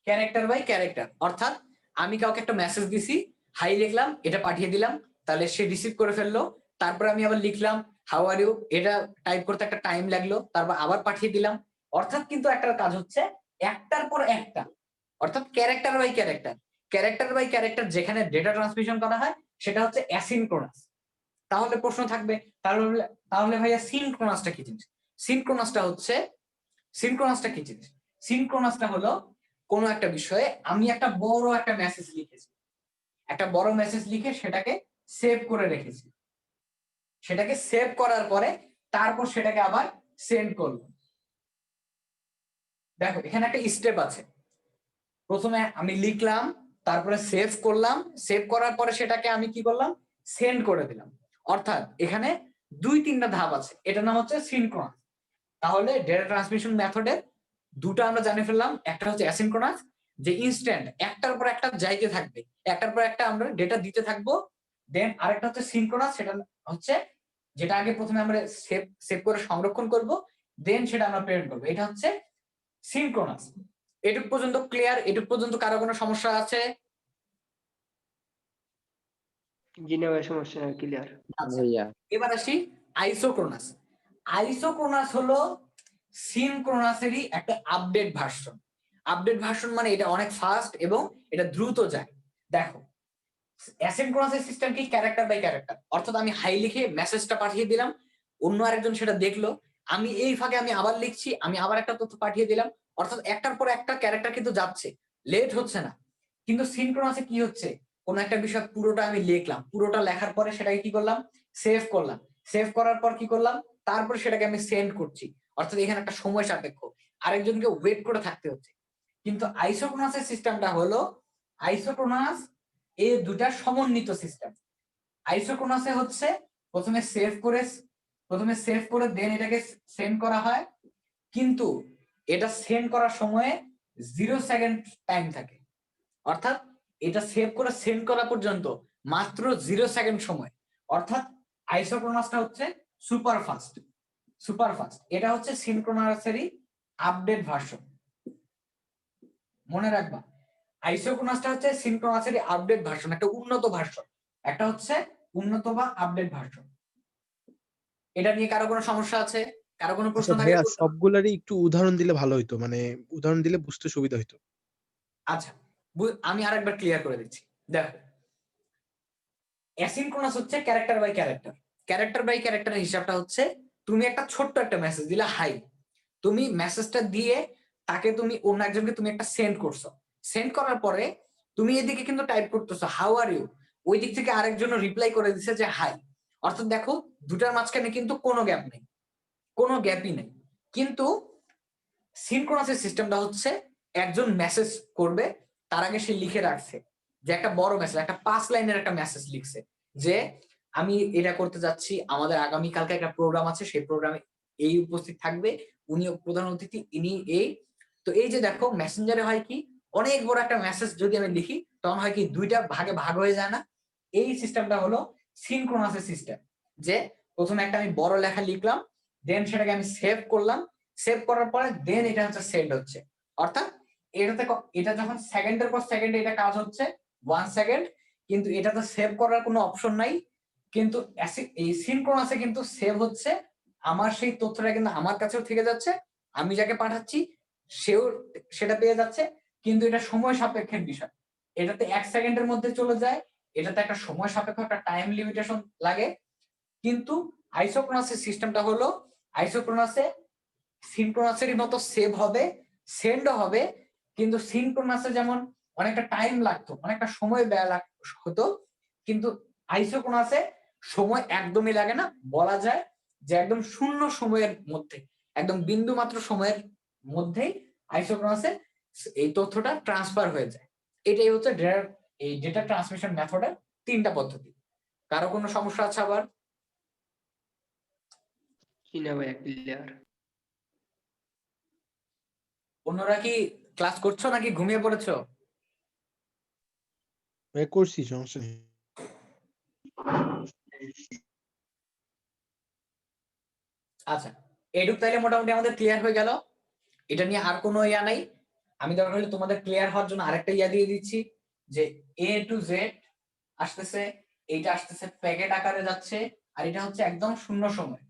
character by character, অর্থাৎ আমি কাউকে একটা মেসেজ দিছি, হাই লিখলাম, এটা পাঠিয়ে দিলাম, তাহলে সে রিসিভ করে ফেললো, তারপর আমি আবার লিখলাম হাউ আর ইউ, এটা টাইপ করতে একটা টাইম লাগলো, তারপর আবার পাঠিয়ে দিলাম। অর্থাৎ কিন্তু একটা কাজ হচ্ছে একটার পর একটা, অর্থাৎ character by character, character by character যেখানে ডেটা ট্রান্সমিশন করা হয় সেটা হচ্ছে অ্যাসিনক্রোনাস। তাহলে প্রশ্ন থাকবে, তাহলে তাহলে ভাইয়া সিনক্রোনাসটা কি জিনিস? সিনক্রোনাসটা হচ্ছে, সিনক্রোনাসটা কি জিনিস? সিনক্রোনাসটা হলো কোন একটা বিষয়ে আমি একটা বড় একটা মেসেজ লিখেছি, একটা বড় মেসেজ লিখে সেটাকে সেভ করে রেখেছি, সেটাকে সেভ করার পরে তারপর সেটাকে আবার সেন্ড করব। দেখো, এখানে একটা স্টেপ আছে, প্রথমে আমি লিখলাম, তারপরে সেভ করলাম, সেভ করার পরে সেটাকে আমি কি করলাম, সেন্ড করে দিলাম। অর্থাৎ এখানে দুই তিনটা ধাপ আছে, এটার নাম হচ্ছে সিনক্রোনাস। তাহলে ডেটা ট্রান্সমিশন মেথডের দুটো আমরা জানি ফেললাম, একটা হচ্ছে অ্যাসিনক্রোনাস, যে ইনস্ট্যান্ট একটার পর একটা যাইতে থাকবে, একটার পর একটা আমরা ডেটা দিতে থাকবো। দেন আরেকটা হচ্ছে সিনক্রোনাস, সেটা হচ্ছে যেটা আগে প্রথমে আমরা সেভ সেভ করে সংরক্ষণ করব, দেন সেটা আমরা প্রেরণ করবো, এটা হচ্ছে সিনক্রোনাস। এটুক পর্যন্ত ক্লিয়ার? এটুক পর্যন্ত কারো কোনো সমস্যা আছে? জি না ভাই, সমস্যা নাই, ক্লিয়ার। আচ্ছা, ভাইয়া এবার আসি আইসোক্রোনাস। আইসোক্রোনাস হলো সিনক্রোনাসেরই একটা আপডেট ভার্সন। আপডেট ভার্সন মানে এটা অনেক ফাস্ট এবং এটা দ্রুত যায়। দেখো, অ্যাসিনক্রোনাস সিস্টেম কি ক্যারেক্টার বাই ক্যারেক্টার, অর্থাৎ আমি হাই লিখে মেসেজটা পাঠিয়ে দিলাম, অন্য আরেকজন সেটা দেখলো, আমি এই ফাঁকে আমি আবার লিখছি, আমি আবার একটা তথ্য পাঠিয়ে দিলাম, অর্থাৎ একটার পর একটা ক্যারেক্টার কিন্তু যাচ্ছে, লেট হচ্ছে না। কিন্তু সিনক্রোনাসে কি হচ্ছে, কোন একটা বিষয় পুরোটা আমি লিখলাম, পুরোটা লেখার পরে সেটাকে কি করলাম, সেভ করলাম, সেভ করার পর কি করলাম, তারপর সেটাকে আমি সেন্ড করছি, অর্থাৎ এখানে একটা সময় সাপেক্ষ, আরেকজনকে ওয়েট করে থাকতে হচ্ছে। কিন্তু আইসোক্রোনাসের সিস্টেমটা হলো, আইসোক্রোনাস এই দুটার সমন্বিত সিস্টেম। আইসোক্রোনাসে হচ্ছে প্রথমে সেভ করে দেন এটাকে সেন্ড করা হয়, কিন্তু এটা সেন্ড করার সময়ে 0 সেকেন্ড টাইম থাকে, অর্থাৎ এটা সেভ করে সেন্ড করা পর্যন্ত মাত্র 0 সেকেন্ড সময়। অর্থাৎ আইসোক্রোনাসটা হচ্ছে সুপার ফাস্ট, সুপার ফাস্ট। এটা হচ্ছে সিনক্রোনাসেরই আপডেট ভার্সন, মনে রাখবা। আইসোক্রোনাসটা হচ্ছে সিনক্রোনাসেরই আপডেট ভার্সন, একটা উন্নত ভার্সন, একটা হচ্ছে উন্নত বা আপডেট ভার্সন। এটা নিয়ে কারো কোনো সমস্যা আছে? কারো কোনো প্রশ্ন আচ্ছা থাকলে ভাইয়া, করতে পারো। সবগুলারই একটু উদাহরণ দিলে ভালো হইতো, মানে উদাহরণ দিলে বুঝতে সুবিধা হইতো। আচ্ছা, আমি আরেকবার ক্লিয়ার করে দিচ্ছি। দেখো, অ্যাসিনক্রোনাস হচ্ছে character by character. Character by ক্যারেক্টারের হিসাবটা হচ্ছে, তুমি একটা ছোট্ট একটা মেসেজ দিলা হাই, তুমি মেসেজটা দিয়ে তাকে তুমি অন্য একজনকে তুমি একটা সেন্ড করছো, সেন্ড করার পরে তুমি এদিকে কিন্তু টাইপ করতেছো হাউ আর ইউ, ওই দিক থেকে আরেকজন রিপ্লাই করে দিচ্ছে যে হাই। অর্থাৎ দেখো, দুটার মাঝখানে কিন্তু কোনো গ্যাপ নেই, কোনো গ্যাপই নেই। কিন্তু সিনক্রোনাসের সিস্টেমটা হচ্ছে, একজন মেসেজ করবে, তার আগে সে লিখে রাখছে যে একটা বড় মেসেজ, একটা 5 লাইনের একটা মেসেজ লিখছে যে আমি এটা করতে যাচ্ছি, আমাদের আগামী কালকে একটা প্রোগ্রাম আছে, সেই প্রোগ্রামে এই উপস্থিত থাকবে, উনি প্রধান অতিথি, ইনি এই। তো এই যে দেখো, মেসেঞ্জারে হয় কি, অনেক বড় একটা মেসেজ যদি আমি লিখি তখন হয় কি দুইটা ভাগে ভাগ হয়ে যায় না। এই সিস্টেমটা হলো সিনক্রোনাসের সিস্টেম, যে প্রথমে একটা আমি বড় লেখা লিখলাম, দেন সেটাকে আমি সেভ করলাম, সেভ করার পরে দেন এটা হচ্ছে সেন্ড হচ্ছে। অর্থাৎ এটা যখন সেকেন্ডের পর সেকেন্ড এটা কাজ হচ্ছে 1 সেকেন্ড, কিন্তু এটা তো সেভ করার কোনো অপশন নাই, কিন্তু এই সিনক্রোনাসে কিন্তু সেভ হচ্ছে, আমার সেই তথ্যটা কিন্তু আমার কাছেও থেকে যাচ্ছে, আমি যাকে পাঠাচ্ছি সেও সেটা পেয়ে যাচ্ছে, কিন্তু এটা সময় সাপেক্ষের বিষয়। এটাতে 1 সেকেন্ডের মধ্যে চলে যায়, এটাতে একটা সময় সাপেক্ষ একটা টাইম লিমিটেশন লাগে। কিন্তু আইসোক্রোনাসের সিস্টেমটা হলো, আইসোক্রোনাসে সিনক্রোনাসেরই মতো সেভ হবে, সেন্ডও হবে, কিন্তু সিনক্রোনাসে যেমন অনেকটা টাইম লাগতো, অনেকটা সময় ব্যয় হতো, কিন্তু আইসোক্রোনাসে সময় একদমই লাগে না, বলা যায় যে একদম শূন্য সময়ের মধ্যে, একদম বিন্দু মাত্র সময়ের মধ্যেই আইসোক্রোনাসে এই তথ্যটা ট্রান্সফার হয়ে যায়। এটাই হচ্ছে এই ডেটা ট্রান্সমিশন মেথডের 3টা পদ্ধতি। কারো কোনো সমস্যা আছে আবার? কি না ভাইয়া, ক্লিয়ার। অন্যরা কি ক্লাস করছো নাকি ঘুমিয়ে পড়েছো? ভাই করছি, সমস্যা নেই। আচ্ছা, এইটুক তাইলে মোটামুটি আমাদের ক্লিয়ার হয়ে গেল। এটা নিয়ে আর কোনো ইয়া নাই। আমি দরকার হলে তোমাদের ক্লিয়ার হওয়ার জন্য আরেকটা ইয়া দিয়ে দিচ্ছি, যে A to Z আসতেছে, এইটা আসতেছে প্যাকেট আকারে যাচ্ছে, আর এটা হচ্ছে একদম শূন্য সময়।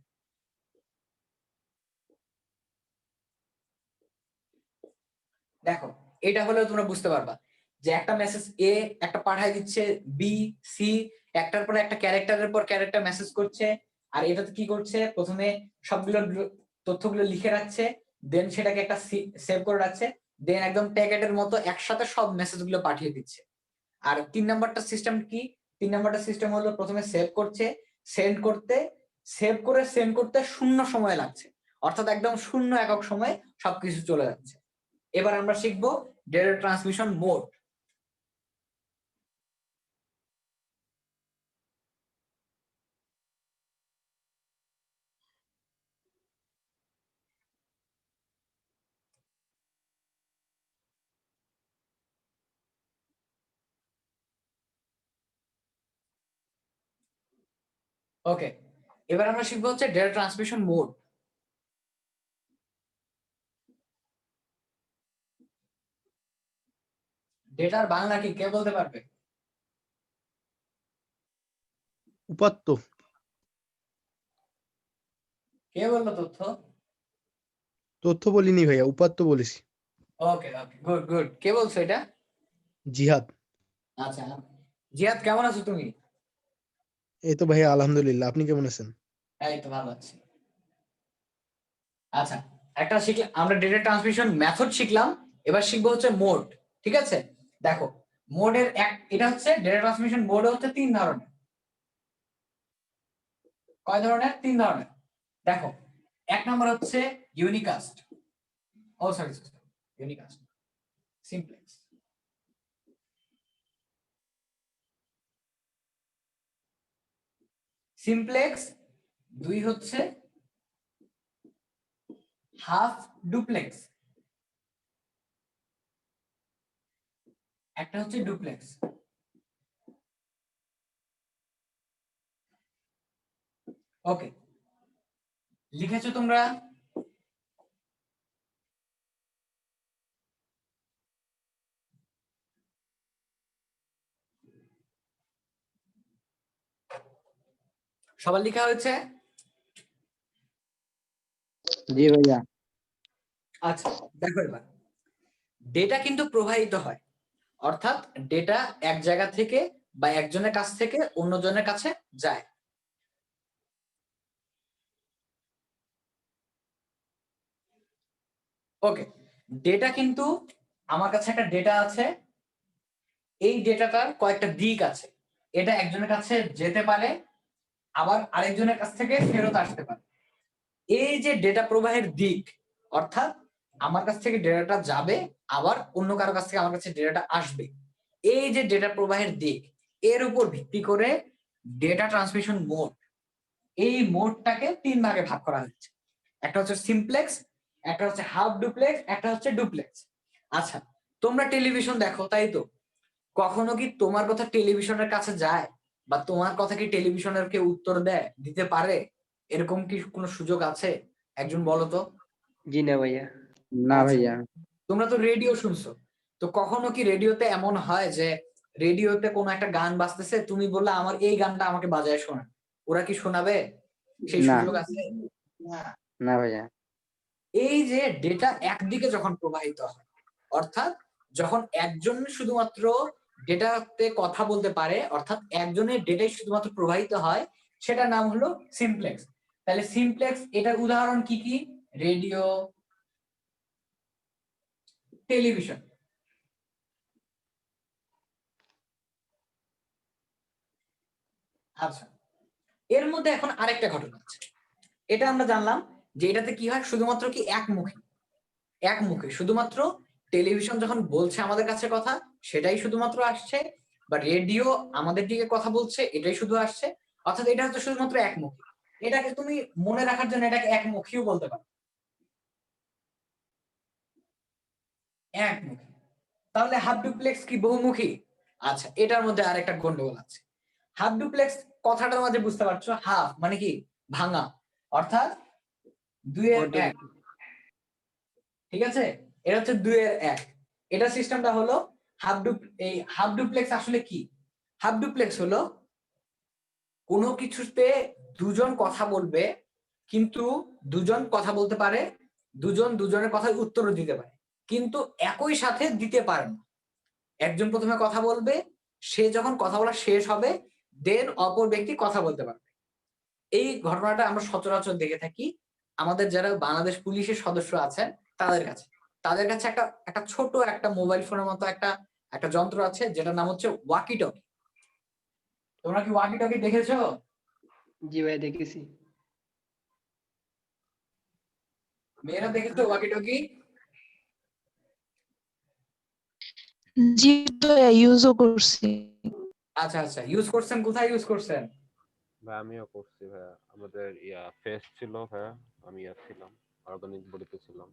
দেখো, এটা হলেও তোমরা বুঝতে পারবা যে একটা মেসেজ A একটা পাঠায় দিচ্ছে, B C একটার পর একটা ক্যারেক্টারের পর ক্যারেক্টার মেসেজ করছে, আর এটাতে কি করছে, প্রথমে সবগুলো তথ্যগুলো লিখে রাখছে, দেন সেটাকে একটা সেভ করে রাখছে, দেন একদম প্যাকেটের মতো একসাথে সব মেসেজগুলো পাঠিয়ে দিচ্ছে। আর 3 নাম্বারটা সিস্টেম কি? 3 নাম্বারটা সিস্টেম হলো, প্রথমে সেভ করছে, সেন্ড করতে, সেভ করে সেন্ড করতে শূন্য সময় লাগছে, অর্থাৎ একদম শূন্য একক সময়ে সবকিছু চলে যাচ্ছে। এবার আমরা শিখবো ডেটা ট্রান্সমিশন মোড। ওকে, এবার আমরা শিখবো হচ্ছে ডেটা ট্রান্সমিশন মোড। ডেটার বাংলা কি কে বলতে পারবে? উপাত্ত। কে বললো তথ্য? তথ্য বলিনি ভাইয়া, উপাত্ত বলেছি। ওকে ওকে, গুড গুড। কে বলছো এটা? জিহাদ। আচ্ছা, জিয়াদ কেমন আছো তুমি? এই তো ভাইয়া আলহামদুলিল্লাহ, আপনি কেমন আছেন? এই তো ভালো আছি। আচ্ছা, একটা শিখলাম আমরা, ডেটা ট্রান্সমিশন মেথড শিখলাম, এবার শিখবো হচ্ছে মোড। ঠিক আছে, দেখো মোডের এটা হচ্ছে ডেটা ট্রান্সমিশন মোড হচ্ছে 3 ধরনের। কয় ধরনের? 3 ধরনের। দেখো, 1 নম্বর হচ্ছে ইউনিকাস্ট, ও সরি ইউনিকাস্ট, সিমপ্লেক্স, সিমপ্লেক্স। 2 হচ্ছে হাফ ডুপ্লেক্স, একটা হচ্ছে ডুপ্লেক্স। ওকে, লিখেছো তোমরা? সবার লেখা হয়েছে? জি ভাইয়া। আচ্ছা, দেখো এবার ডেটা কিন্তু প্রবাহিত হয়, অর্থাৎ ডেটা এক জায়গা থেকে বা একজনের কাছ থেকে অন্যজনের কাছে যায়। ওকে, ডেটা কিন্তু, আমার কাছে একটা ডেটা আছে, এই ডেটাটার কয়েকটা দিক আছে, এটা একজনের কাছে যেতে পারে, আবার আরেকজনের কাছ থেকে ফেরত আসতে পারে। এই যে ডেটা প্রবাহের দিক, অর্থাৎ আমার কাছ থেকে ডেটাটা যাবে, আবার অন্য কারো কাছ থেকে আমার কাছে ডেটাটা আসবে, এই যে ডেটা প্রবাহের দিক, এর উপর ভিত্তি করে ডেটা ট্রান্সমিশন মোড, এই মোডটাকে 3 ভাগে ভাগ করা হয়েছে। একটা হচ্ছে সিমপ্লেক্স, একটা হচ্ছে হাফ ডুপ্লেক্স, একটা হচ্ছে ডুপ্লেক্স। আচ্ছা, তোমরা টেলিভিশন দেখো তাই তো, কখনো কি তোমার কথা টেলিভিশনের কাছে যায়, বা তোমার কথা কি টেলিভিশনের কে উত্তর দিতে পারে? এরকম কি কোনো সুযোগ আছে? একজন বলো তো। জি না ভাইয়া। না আচ্ছা, ভাইয়া। তোমরা তো রেডিও শুনছো, তো কখনো কি রেডিওতে এমন হয় যে রেডিওতে কোনো একটা গান বাজতেছে, তুমি বললে আমার এই গানটা আমাকে বাজায় শোনা, ওরা কি শোনাবে? সেই না। সুযোগ আছে? না ভাইয়া। এই যে ডেটা একদিকে যখন প্রবাহিত হয়, অর্থাৎ যখন একজন শুধুমাত্র ডেটাতে কথা বলতে পারে, অর্থাৎ একজনের ডেটাই শুধুমাত্র প্রবাহিত হয়, সেটার নাম হলো সিমপ্লেক্স। তাহলে সিমপ্লেক্স এটার উদাহরণ কি কি? Radio, television. আচ্ছা, এর মধ্যে এখন আরেকটা ঘটনা আছে। এটা আমরা জানলাম যে এটাতে কি হয়, শুধুমাত্র কি একমুখী শুধুমাত্র টেলিভিশন যখন বলছে আমাদের কাছে কথা, সেটাই শুধুমাত্র আসছে, বা রেডিও আমাদের দিকে কথা বলছে, এটাই শুধু আসছে। অর্থাৎ এটা হচ্ছে শুধুমাত্র একমুখী। এটাকে তুমি মনে রাখার জন্য এটাকে একমুখীও বলতে পারো, একমুখী। তাহলে হাফ ডুপ্লেক্স কি বহুমুখী? আচ্ছা, এটার মধ্যে আরেকটা গন্ডগোল আছে। হাফ ডুপ্লেক্স কথাটার মাঝে বুঝতে পারছো, হাফ মানে কি? ভাঙা, অর্থাৎ 2-এর-1। ঠিক আছে, এটা হচ্ছে 2-এর-1। এটা সিস্টেমটা হলো হাফ ডুপ্লেক্স। আসলে কি হাফ ডুপ্লেক্স? হলো কোনো কিছুতে দুজন কথা বলবে, কিন্তু দুজন কথা বলতে পারে, দুজন দুজনের কথার উত্তরও দিতে পারে, কিন্তু একই সাথে দিতে পারে না। একজন প্রথমে কথা বলবে, সে যখন কথা বলা শেষ হবে, দেন অপর ব্যক্তি কথা বলতে পারবে। এই ঘটনাটা আমরা সচরাচর দেখে থাকি আমাদের যারা বাংলাদেশ পুলিশের সদস্য আছেন তাদের কাছে একটা ছোট একটা মোবাইল ফোনের মতো একটা যন্ত্র আছে, যেটার নাম হচ্ছে ওয়াকি টকি। তোমরা কি ওয়াকি টকি দেখেছো? জি ভাই দেখেছি। মেয়েরা দেখেছো ওয়াকি টকি? জি ভাইয়া, ইউজও করছি। আচ্ছা আচ্ছা, ইউজ করছেন? কোথায় ইউজ করছেন? ভাই আমিও করছি ভাইয়া, আমাদের ফেস্ট ছিল ভাইয়া, আমি ছিলাম, অর্গানিক বডিতে ছিলাম।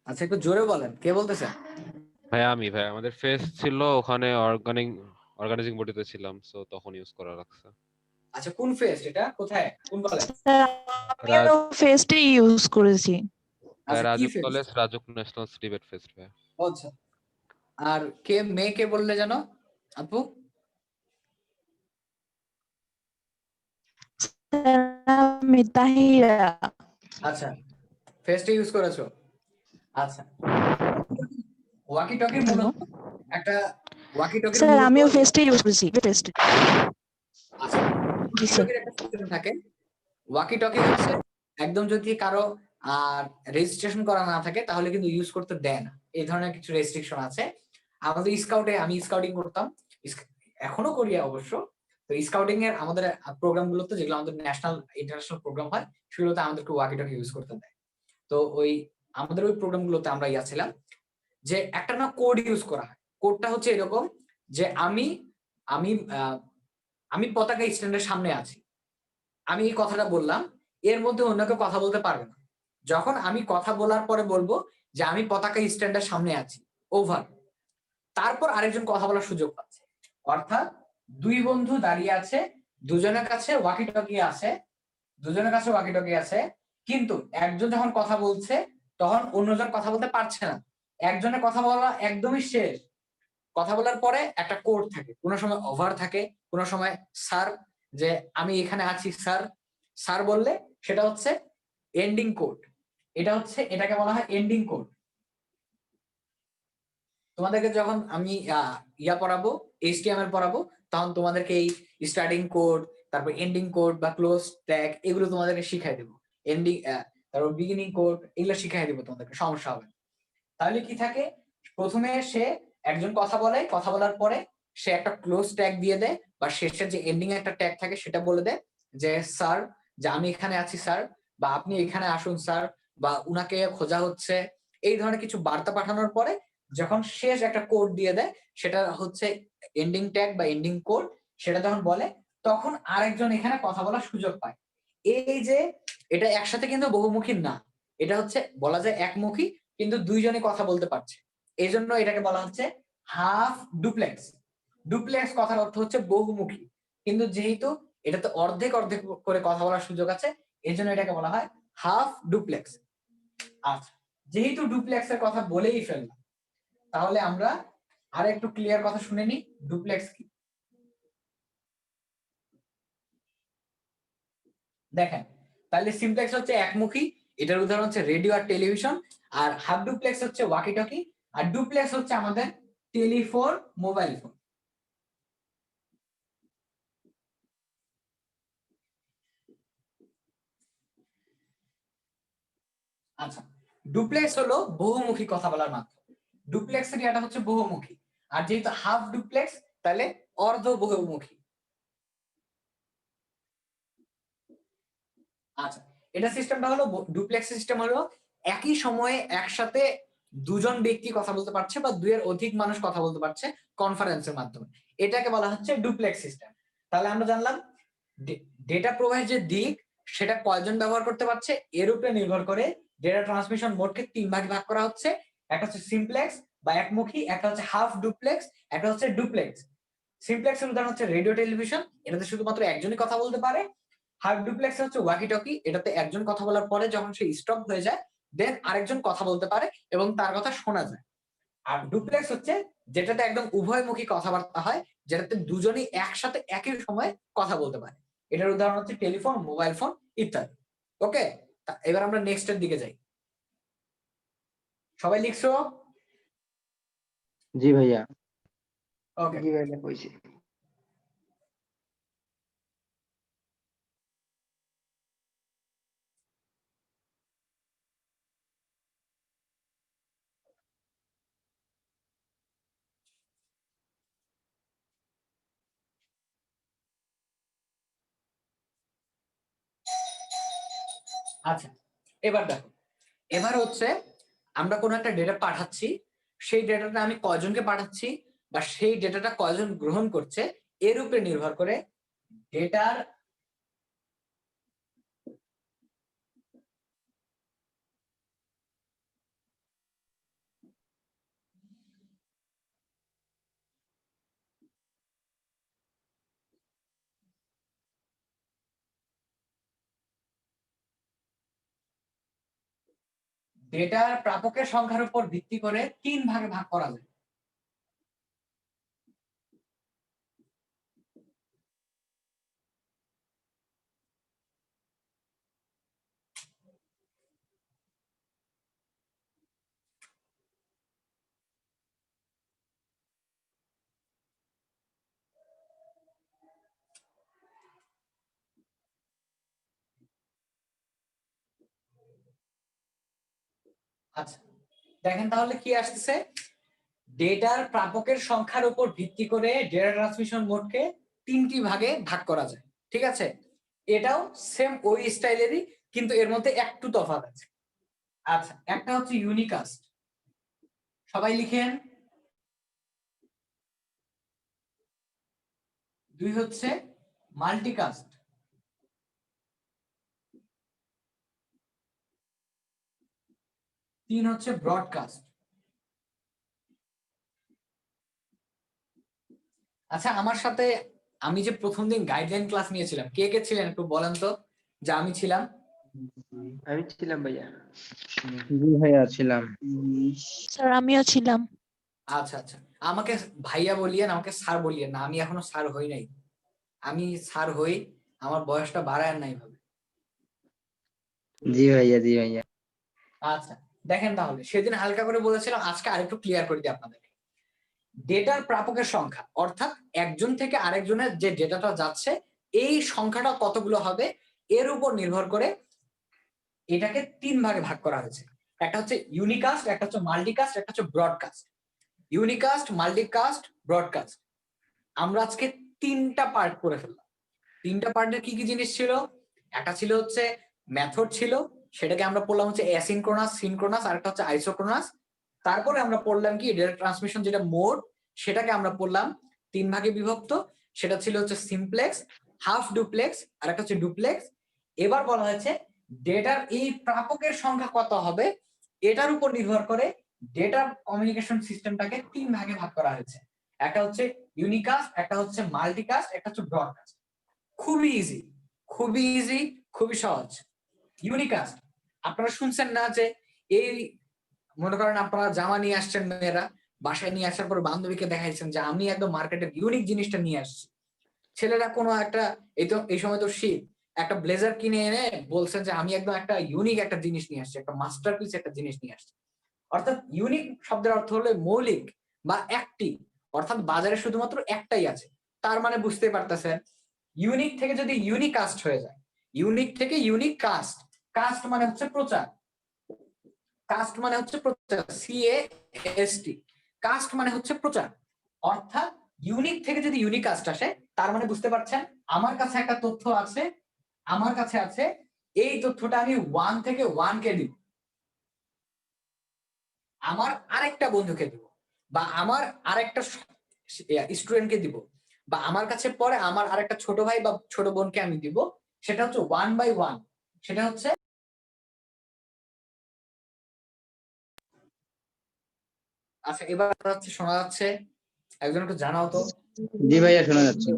আচ্ছা, একটু জোরে বলেন, কে বলতেছেন? ভাই আমাদের ফেস্ট ছিল, ওখানে অর্গানাইজিং বডিতে ছিলাম, সো তখন ইউজ করা লাগছে। আচ্ছা, কোন ফেস্ট এটা? কোথায়? কোন কলেজ? আমিও ফেস্টে ইউজ করেছি। আচ্ছা, কি RAJUK fest? College, RAJUK national debate fest ভাইয়া। আচ্ছা, আর মেয়ে কে বললে জানো আপু? আমি তাহিরা। আচ্ছা, ফেস্টে ইউজ করেছো। আচ্ছা, ওয়াকি টকির হ্যালো মূলত একটা ওয়াকি টকির স্যার, মূলত আমিও ফেস্টে ইউজ করেছি, ফেস্টে। আচ্ছা, জি ওয়াকি স্যার। টকির একটা সিস্টেম থাকে। ওয়াকি টকি হচ্ছে একদম যদি কারো রেজিস্ট্রেশন করা না থাকে তাহলে কিন্তু ইউজ করতে দেয় না, এই ধরনের কিছু রেস্ট্রিকশন আছে। আমাদের স্কাউটে, আমি স্কাউটিং করতাম, এখনো করি অবশ্য। তো স্কাউটিং এর আমাদের প্রোগ্রাম গুলোতে, যেগুলো আমাদের ন্যাশনাল ইন্টারন্যাশনাল প্রোগ্রাম হয়, সেগুলোতে আমাদেরকে ওয়াকি টকি ইউজ করতে দেয়। তো আমাদের ওই প্রোগ্রাম গুলোতে আমরা ছিলাম যে একটা না কোড ইউজ করা হয়। কোডটা হচ্ছে এরকম যে আমি আমি আমি পতাকা স্ট্যান্ডের সামনে আছি, আমি এই কথাটা বললাম, এর মধ্যে অন্য কেউ কথা বলতে পারবে না। যখন আমি কথা বলার পরে বলবো যে আমি পতাকা স্ট্যান্ডের সামনে আছি, ওভার, তারপর আরেকজন কথা বলার সুযোগ পাচ্ছে। অর্থাৎ দুই বন্ধু দাঁড়িয়ে আছে, দুজনের কাছে ওয়াকি টকি আছে, কিন্তু একজন যখন কথা বলছে তখন অন্যজন কথা বলতে পারছে না। একজনের কথা বলা একদমই শেষ, কথা বলার পরে একটা কোড থাকে, কোনো সময় ওভার থাকে, কোনো সময় স্যার, যে আমি এখানে আছি স্যার, স্যার বললে সেটা হচ্ছে এন্ডিং কোড। এটাকে বলা হয় এন্ডিং কোড। তোমাদেরকে যখন আমি পড়াবো, HTML পড়াবো, তখন তোমাদেরকে এই স্টার্টিং কোড, তারপর এন্ডিং কোড বা ক্লোজ ট্যাগ, এগুলো তোমাদেরকে শিখাই দেবো। এন্ডিং, তারপর বিগিনিং কোড, এগুলো শিখাই দেবো তোমাদেরকে, সমস্যা হবে না। তাহলে কি থাকে, প্রথমে সে একজন কথা বলে, কথা বলার পরে সে একটা ক্লোজ ট্যাগ দিয়ে দেয়, বা শেষে যে এন্ডিং একটা ট্যাগ থাকে সেটা বলে দেয় যে স্যার, যে আমি এখানে আছি স্যার, বা আপনি এখানে আসুন স্যার, বা উনাকে খোঁজা হচ্ছে, এই ধরনের কিছু বার্তা পাঠানোর পরে যখন শেষ একটা কোড দিয়ে দেয়, সেটা হচ্ছে এন্ডিং ট্যাগ বা এন্ডিং কোড। সেটা যখন বলে তখন আরেকজন এখানে কথা বলার সুযোগ পায়। এই যে এটা একসাথে কিন্তু বহুমুখী না, এটা হচ্ছে বলা যায় একমুখী, কিন্তু দুইজনে কথা বলতে পারছে, এই জন্য এটাকে বলা হচ্ছে হাফ ডুপ্লেক্স। ডুপ্লেক্স কথার অর্থ হচ্ছে বহুমুখী, কিন্তু যেহেতু এটাতে অর্ধেক অর্ধেক করে কথা বলার সুযোগ আছে, এই জন্য এটাকে বলা হয় হাফ ডুপ্লেক্স। আচ্ছা, যেহেতু ডুপ্লেক্স এর কথা বলেই ফেললাম, তাহলে আমরা আর একটু ক্লিয়ার কথা শুনে নি, ডুপ্লেক্স কি। দেখেন তাহলে সিমপ্লেক্স হচ্ছে একমুখী, এটার উদাহরণ হচ্ছে রেডিও আর টেলিভিশন। আর হাফ ডুপ্লেক্স হচ্ছে ওয়াকি টকি, আর ডুপ্লেক্স হচ্ছে আমাদের টেলিফোন, মোবাইল ফোন। আচ্ছা, ডুপ্লেক্স হলো বহুমুখী কথা বলার মাধ্যম। ডুপ্লেক্সের এটা হচ্ছে বহুমুখী, আর যেহেতু হাফ ডুপ্লেক্স তাহলে অর্ধ বহুমুখী। আচ্ছা, এটা সিস্টেমটা হলো ডুপ্লেক্স সিস্টেম হলো একই সময়ে একসাথে দুজন ব্যক্তি কথা বলতে পারছে বা দুইয়ের অধিক মানুষ কথা বলতে পারছে কনফারেন্সের মাধ্যমে, এটাকে বলা হচ্ছে ডুপ্লেক্স সিস্টেম। তাহলে আমরা জানলাম ডেটা প্রবাহের যে দিক সেটা কয়জন ব্যবহার করতে পারছে এর উপরে নির্ভর করে ডেটা ট্রান্সমিশন মোডকে 3 ভাগে ভাগ করা হচ্ছে। একটা হচ্ছে সিমপ্লেক্স বা একমুখী, একটা হচ্ছে হাফ ডুপ্লেক্স, একটা হচ্ছে ডুপ্লেক্স। সিমপ্লেক্সের উদাহরণ হচ্ছে রেডিও টেলিভিশন, এটাতে শুধুমাত্র একজনই কথা বলতে পারে। হাফ ডুপ্লেক্স হচ্ছে ওয়াকি টকি, এটাতে একজন কথা বলার পরে যখন সে স্টপ হয়ে যায় দেন আরেকজন কথা বলতে পারে এবং তার কথা শোনা যায়। আর ডুপ্লেক্স হচ্ছে যেটাতে একদম উভয়মুখী কথাবার্তা হয়, যেটাতে দুজনই একসাথে একই সময়ে কথা বলতে পারে। এটার উদাহরণ হচ্ছে টেলিফোন, মোবাইল ফোন ইত্যাদি। ওকে, এবার আমরা নেক্সট এর দিকে যাই। সবাই লিখছো? জি ভাইয়া। ওকে, জি ভাইয়া কইছি। আচ্ছা এবার দেখো, এবার হচ্ছে আমরা কোনো একটা ডেটা পাঠাচ্ছি, সেই ডেটাটা আমি কয়জনকে পাঠাচ্ছি বা সেই ডেটাটা কয়জন গ্রহণ করছে এর উপরে নির্ভর করে ডেটার ডেটার প্রাপকের সংখ্যার উপর ভিত্তি করে 3 ভাগে ভাগ করা যায়। আচ্ছা দেখেন তাহলে কি আসতেছে, ডেটার প্রাপকের সংখ্যার উপর ভিত্তি করে ডেটা ট্রান্সমিশন মোডকে 3টি ভাগে ভাগ করা যায়। ঠিক আছে, এটাও সেম ওই স্টাইলেরই, কিন্তু এর মধ্যে একটু তফাৎ আছে। আচ্ছা, একটা হচ্ছে ইউনিকাস্ট, সবাই লিখেন। 2 হচ্ছে মাল্টিকাস্ট। 3 হচ্ছে ব্রডকাস্ট। আচ্ছা, আমার সাথে আমি যে প্রথম দিন গাইডলাইন ক্লাস নিয়েছিলাম, কে কে ছিলেন একটু বলেন তো? যে আমি ছিলাম। আমি ছিলাম ভাইয়া। জি ভাইয়া ছিলাম। স্যার আমিও ছিলাম। আচ্ছা আচ্ছা, আমাকে ভাইয়া বলিয়েন, আমাকে স্যার বলিয়েন না, আমি এখনো স্যার হই নাই। আমি স্যার হই, আমার বয়সটা বাড়ায় নাই ভাবে। জি ভাইয়া, জি ভাইয়া। আচ্ছা দেখেন তাহলে, সেদিন হালকা করে বলেছিলাম, আজকে আরেকটু ক্লিয়ার করে দিই আপনাদের। ডেটার প্রাপকের সংখ্যা অর্থাৎ একজন থেকে আরেকজনের যে ডেটাটা যাচ্ছে এই সংখ্যাটা কতগুলো হবে এর উপর নির্ভর করে এটাকে 3 ভাগে ভাগ করা হয়েছে। একটা হচ্ছে ইউনিকাস্ট, একটা হচ্ছে মাল্টিকাস্ট, একটা হচ্ছে ব্রডকাস্ট। ইউনিকাস্ট, মাল্টিকাস্ট, ব্রডকাস্ট, আমরা আজকে 3টা পার্ট করে ফেললাম। 3টা পার্টের কি কি জিনিস ছিল? একটা ছিল হচ্ছে মেথড ছিল, সেটাকে আমরা পড়লাম হচ্ছে অ্যাসিনক্রোনাস, সিনক্রোনাস, আর একটা হচ্ছে আইসোক্রোনাস। তারপরে আমরা পড়লাম কি ডেটা ট্রান্সমিশন যেটা মোড, সেটাকে আমরা পড়লাম 3 ভাগে বিভক্ত, সেটা ছিল হচ্ছে সিমপ্লেক্স, হাফ ডুপ্লেক্স, আর একটা হচ্ছে ডুপ্লেক্স। এবার বলা হয়েছে ডেটার এই প্রাপকের সংখ্যা কত হবে এটার উপর নির্ভর করে ডেটা কমিউনিকেশন সিস্টেমটাকে 3 ভাগে ভাগ করা হয়েছে। একটা হচ্ছে ইউনিকাস্ট, একটা হচ্ছে মাল্টিকাস্ট, একটা হচ্ছে ব্রডকাস্ট। খুবই ইজি, খুবই ইজি, খুবই সহজ। ইউনিকাস্ট, আপনারা শুনছেন না যে এই মনে করেন আপনারা জামা নিয়ে আসছেন, মেয়েরা বাসায় নিয়ে আসার পর বান্ধবীকে দেখাইছেন যে আমি একদম মার্কেটের ইউনিক জিনিসটা নিয়ে আসছি। ছেলেরা কোনো একটা, এই সময় তো শীত, একটা ব্লেজার কিনে এনে বলছেন যে আমি একদম একটা ইউনিক একটা জিনিস নিয়ে আসছি, একটা মাস্টারপিস একটা জিনিস নিয়ে আসছি। অর্থাৎ ইউনিক শব্দের অর্থ হলো মৌলিক বা একটি, অর্থাৎ বাজারে শুধুমাত্র একটাই আছে। তার মানে বুঝতে পারতেছেন ইউনিক থেকে যদি ইউনিকাস্ট হয়ে যায়, ইউনিক থেকে ইউনিক কাস্ট, কাস্ট মানে হচ্ছে প্রচার, কাস্ট মানে হচ্ছে প্রচার, CAST, কাস্ট মানে হচ্ছে প্রচার। অর্থাৎ ইউনিক থেকে যদি ইউনিকাস্ট আসে তার মানে বুঝতে পারছেন আমার কাছে একটা তথ্য আছে, আমার কাছে আছে, এই তথ্যটা আমি 1 থেকে 1 কে দিব, আমার আরেকটা বন্ধুকে দিব, বা আমার আরেকটা স্টুডেন্টকে দিব, বা আমার কাছে পরে আমার আরেকটা ছোট ভাই বা ছোট বোনকে আমি দিব। সেটা হচ্ছে 1 বাই 1, সেটা হচ্ছে। আচ্ছা এবার হচ্ছে শোনা যাচ্ছে, একজন একটু জানাও তো। জি ভাইয়া শোনা যাচ্ছে।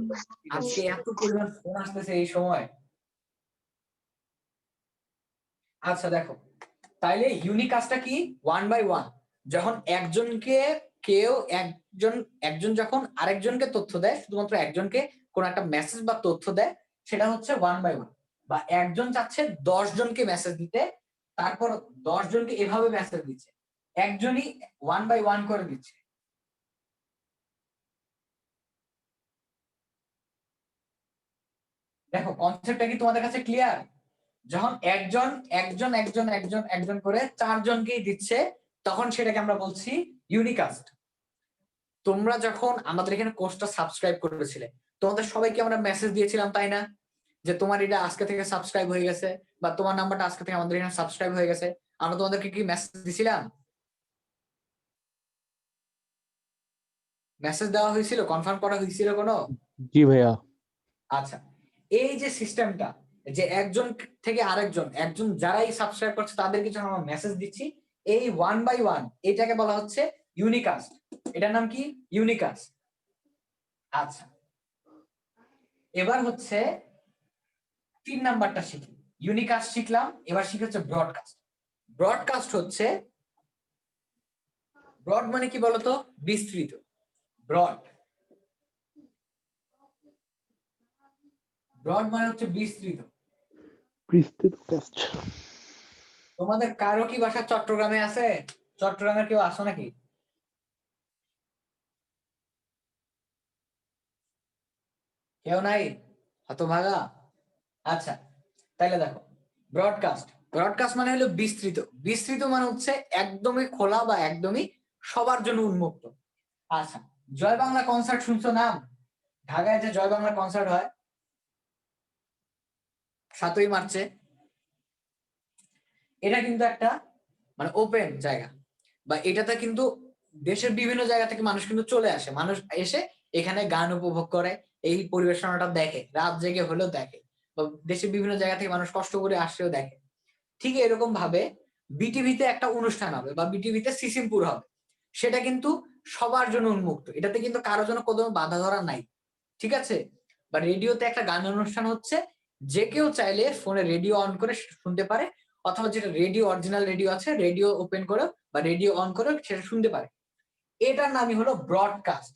আজকে এত পরিমাণ ফোন আসতেছে এই সময়। আচ্ছা দেখো, তাইলে ইউনিক কাজটা কি? 1 বাই 1, যখন একজনকে কেউ একজন যখন আরেকজনকে তথ্য দেয়, শুধুমাত্র একজনকে কোন একটা মেসেজ বা তথ্য দেয়, সেটা হচ্ছে 1 বাই 1। বা একজন চাচ্ছে 10 জনকে মেসেজ দিতে, তারপর 10 জনকে এভাবে মেসেজ দিচ্ছে, একজনই 1 বাই 1 করে দিচ্ছে। দেখো কনসেপ্টটা কি তোমাদের কাছে ক্লিয়ার? যখন একজন একজন একজন একজন একজন করে 4 জনকেই দিচ্ছে, তখন সেটাকে আমরা বলছি ইউনিকাস্ট। তোমরা যখন আমাদের এখানে কোর্সটা সাবস্ক্রাইব করেছিলে, তোমাদের সবাইকে আমরা মেসেজ দিয়েছিলাম তাই না, যে তোমার এটা আজকে থেকে সাবস্ক্রাইব হয়ে গেছে, বা তোমার নাম্বারটা আজকে থেকে আমাদের এখানে সাবস্ক্রাইব হয়ে গেছে। আমরা তোমাদেরকে কি মেসেজ দিছিলাম? মেসেজ দেওয়া হয়েছিল, কনফার্ম করা হয়েছিল কোনো? জি ভাইয়া। আচ্ছা, এই যে সিস্টেমটা, যে একজন থেকে আরেকজন, একজন যারাই সাবস্ক্রাইব করছে তাদেরকে যখন আমরা মেসেজ দিচ্ছি, এই 1 বাই 1, এটাকে বলা হচ্ছে ইউনিকাস্ট। এটার নাম কি? ইউনিকাস্ট। আচ্ছা এবার হচ্ছে 3 নাম্বারটা শিখি। ইউনিকাস্ট শিখলাম, এবার শিখি হচ্ছে ব্রডকাস্ট। ব্রডকাস্ট হচ্ছে, ব্রড মানে কি বলতো? বিস্তৃত। ব্রড, ব্রড মানে হচ্ছে বিস্তৃত। তোমাদের কারো কি বাসা চট্টগ্রামে আছে? চট্টগ্রামের কেউ আসো নাকি? কেউ নাই, হতভাগা। আচ্ছা তাইলে দেখো, ব্রডকাস্ট, ব্রডকাস্ট মানে হলো বিস্তৃত। বিস্তৃত মানে হচ্ছে একদমই খোলা বা একদমই সবার জন্য উন্মুক্ত। আচ্ছা, জয় বাংলা কনসার্ট শুনছো নাম? ঢাকায় যে জয় বাংলা কনসার্ট হয় 7ই মার্চে, এটা কিন্তু একটা মানে ওপেন জায়গা, বা এটাতে কিন্তু দেশের বিভিন্ন জায়গা থেকে মানুষ কিন্তু চলে আসে, মানুষ এসে এখানে গান উপভোগ করে, এই পরিবেশনাটা দেখে, রাত জেগে হলেও দেখে, বা দেশের বিভিন্ন জায়গা থেকে মানুষ কষ্ট করে আসছেও দেখে। ঠিক এরকম ভাবে বিটিভিতে একটা অনুষ্ঠান হবে, বা বিটিভিতে সিসিমপুর হবে, সেটা কিন্তু সবার জন্য উন্মুক্ত, এটাতে কিন্তু কারোর জন্য কোনো বাধা ধরা নাই, ঠিক আছে? বা রেডিওতে একটা গান অনুষ্ঠান হচ্ছে, যে কেউ চাইলে ফোনে রেডিও অন করে শুনতে পারে, অথবা যেটা রেডিও অরিজিনাল রেডিও আছে, রেডিও ওপেন করে বা রেডিও অন করে সেটা শুনতে পারে। এটার নামই হলো ব্রডকাস্ট।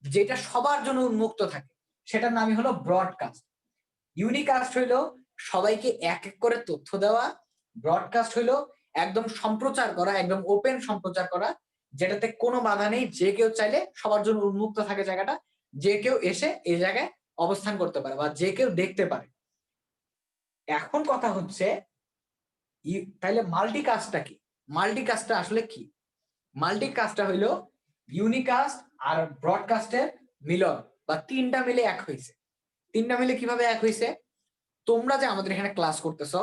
যেটা সবার জন্য উন্মুক্ত থাকে সেটার নামই হলো ব্রডকাস্ট। ইউনিকাস্ট হইলো সবাইকে এক এক করে তথ্য দেওয়া, ব্রডকাস্ট হইলো একদম সম্প্রচার করা, একদম ওপেন সম্প্রচার করা, যেটাতে কোনো বাধা নেই, যে কেউ চাইলে সবার জন্য উন্মুক্ত থাকে জায়গাটা, যে কেউ এসে এই জায়গায় অবস্থান করতে পারে বা যে কেউ দেখতে পারে। এখন কথা হচ্ছে তাইলে মাল্টিকাস্টটা কি? মাল্টিকাস্টটা আসলে কি? মাল্টিকাস্টটা হইলো ইউনিকাস্ট আর ব্রডকাস্টের মিলন, বা তিনটা মিলে এক হয়েছে। তিনটা মিলে কিভাবে এক হয়েছে? তোমরা যে আমাদের এখানে ক্লাস করতেছ,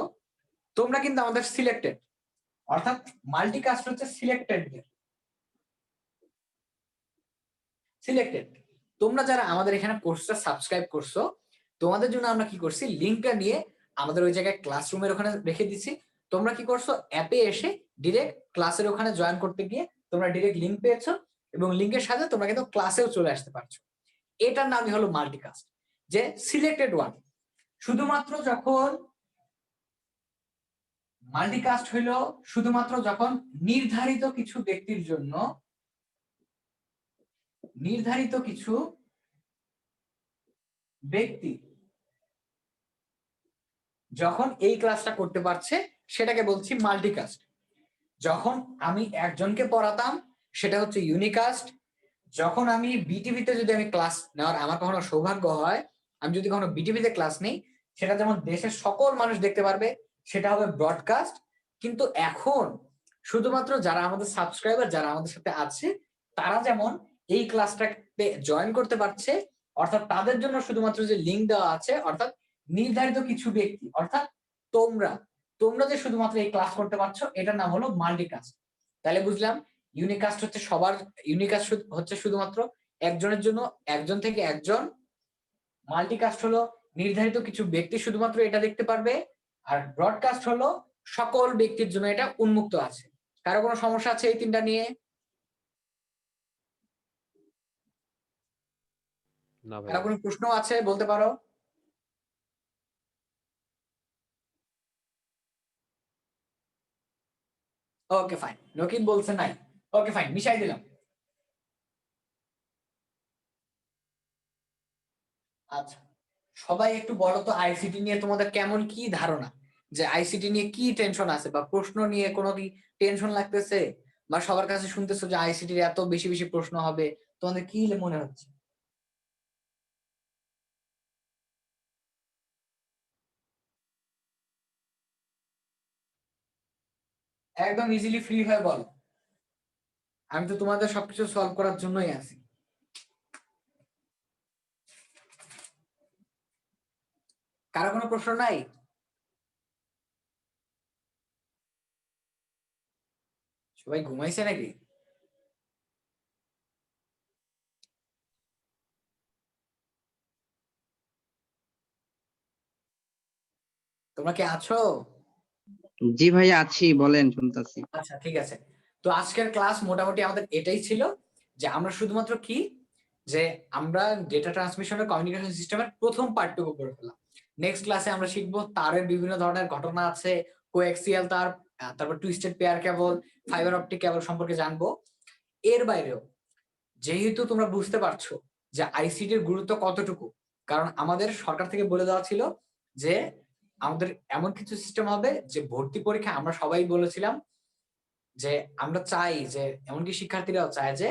তোমরা কিন্তু আমাদের সিলেক্টেড, অর্থাৎ মাল্টিকাস্ট হচ্ছে সিলেক্টেডদের, সিলেক্টেড। তোমরা যারা আমাদের এখানে কোর্সটা সাবস্ক্রাইব করছো, তোমাদের জন্য আমরা কি করছি, লিংকটা নিয়ে আমাদের ওই জায়গায় ক্লাসরুমের ওখানে রেখে দিচ্ছি। তোমরা কি করছো, অ্যাপে এসে ডিরেক্ট ক্লাসের ওখানে জয়েন করতে গিয়ে তোমরা ডিরেক্ট লিংক পেয়েছো, এবং লিংকের সাথে তোমরা কিন্তু ক্লাসেও চলে আসতে পারছো। এটার নামই হলো মাল্টিকাস্ট, যে সিলেক্টেড ওয়ান। শুধুমাত্র যখন মাল্টিকাস্ট হইলো শুধুমাত্র যখন নির্ধারিত কিছু ব্যক্তির জন্য, নির্ধারিত কিছু ব্যক্তি যখন এই ক্লাসটা করতে পারছে সেটাকে বলছি মাল্টিকাস্ট। যখন আমি একজনকে পড়াতাম সেটা হচ্ছে ইউনিকাস্ট। যখন আমি বিটিভিতে যদি আমি ক্লাস নেওয়ার আমার কখনো সৌভাগ্য হয়, আমি যদি কখনো বিটিভিতে ক্লাস নেই, সেটা যেমন দেশের সকল মানুষ দেখতে পারবে, সেটা হবে ব্রডকাস্ট। কিন্তু এখন শুধুমাত্র যারা আমাদের সাবস্ক্রাইবার, যারা আমাদের সাথে আছে, তারা যেমন এই ক্লাসটাতে জয়েন করতে পারছে, অর্থাৎ তাদের জন্য শুধুমাত্র যে লিঙ্ক দেওয়া আছে, অর্থাৎ নির্ধারিত কিছু ব্যক্তি, অর্থাৎ তোমরা তোমরা যে শুধুমাত্র এই ক্লাস করতে পারছো, এটার নাম হলো মাল্টিকাস্ট। তাহলে বুঝলাম ইউনিকাস্ট হচ্ছে সবার, ইউনিকাস্ট হচ্ছে শুধুমাত্র একজনের জন্য, একজন থেকে একজন। মাল্টিকাস্ট হলো নির্ধারিত কিছু ব্যক্তি শুধুমাত্র এটা দেখতে পারবে, আর ব্রডকাস্ট হলো সকল ব্যক্তির জন্য এটা উন্মুক্ত আছে। কারো কোনো সমস্যা আছে এই তিনটা নিয়ে? না কারো ভাইয়া। কোনো প্রশ্ন আছে বলতে পারো। ওকে ফাইন, নকিব বলছে নাই। ওকে ফাইন, মিশাই দিলাম। আচ্ছা, সবাই একটু বলো তো আইসিটি নিয়ে তোমাদের কেমন কি ধারণা, যে আইসিটি নিয়ে কি টেনশন আছে, বা প্রশ্ন নিয়ে কোনো কি টেনশন লাগতেছে, বা সবার কাছে শুনতেছো যে আইসিটির এত বেশি বেশি প্রশ্ন হবে, তোমাদের কি মনে হচ্ছে? একদম ইজিলি ফ্রি হয়ে বলো, আমি তো তোমাদের সবকিছু সলভ করার জন্যই আছি। কারো কোনো প্রশ্ন নাই? সবাই ঘুমাইছে নাকি? তোমরা কি আছো? জি ভাইয়া আছি, বলেন, শুনতাছি। আচ্ছা ঠিক আছে। তো আজকের ক্লাস মোটামুটি আমাদের এটাই ছিল, যে আমরা শুধুমাত্র কি, যে আমরা ডেটা ট্রান্সমিশনের কমিউনিকেশন সিস্টেমের প্রথম পার্টটুকু করে ফেললাম। নেক্সট ক্লাসে আমরা শিখবো তারের বিভিন্ন ধরনের ঘটনা আছে, কোএক্সিয়াল তার, তারপর twisted pair cable, fibre optic cable সম্পর্কে জানবো। এর বাইরেও যেহেতু তোমরা বুঝতে পারছো যে আইসিটির গুরুত্ব কতটুকু, কারণ আমাদের সরকার থেকে বলে দেওয়া ছিল যে আমাদের এমন কিছু সিস্টেম হবে যে ভর্তি পরীক্ষা আমরা সবাই বলেছিলাম যে আমরা চাই যে, এমনকি শিক্ষার্থীরাও চায় যে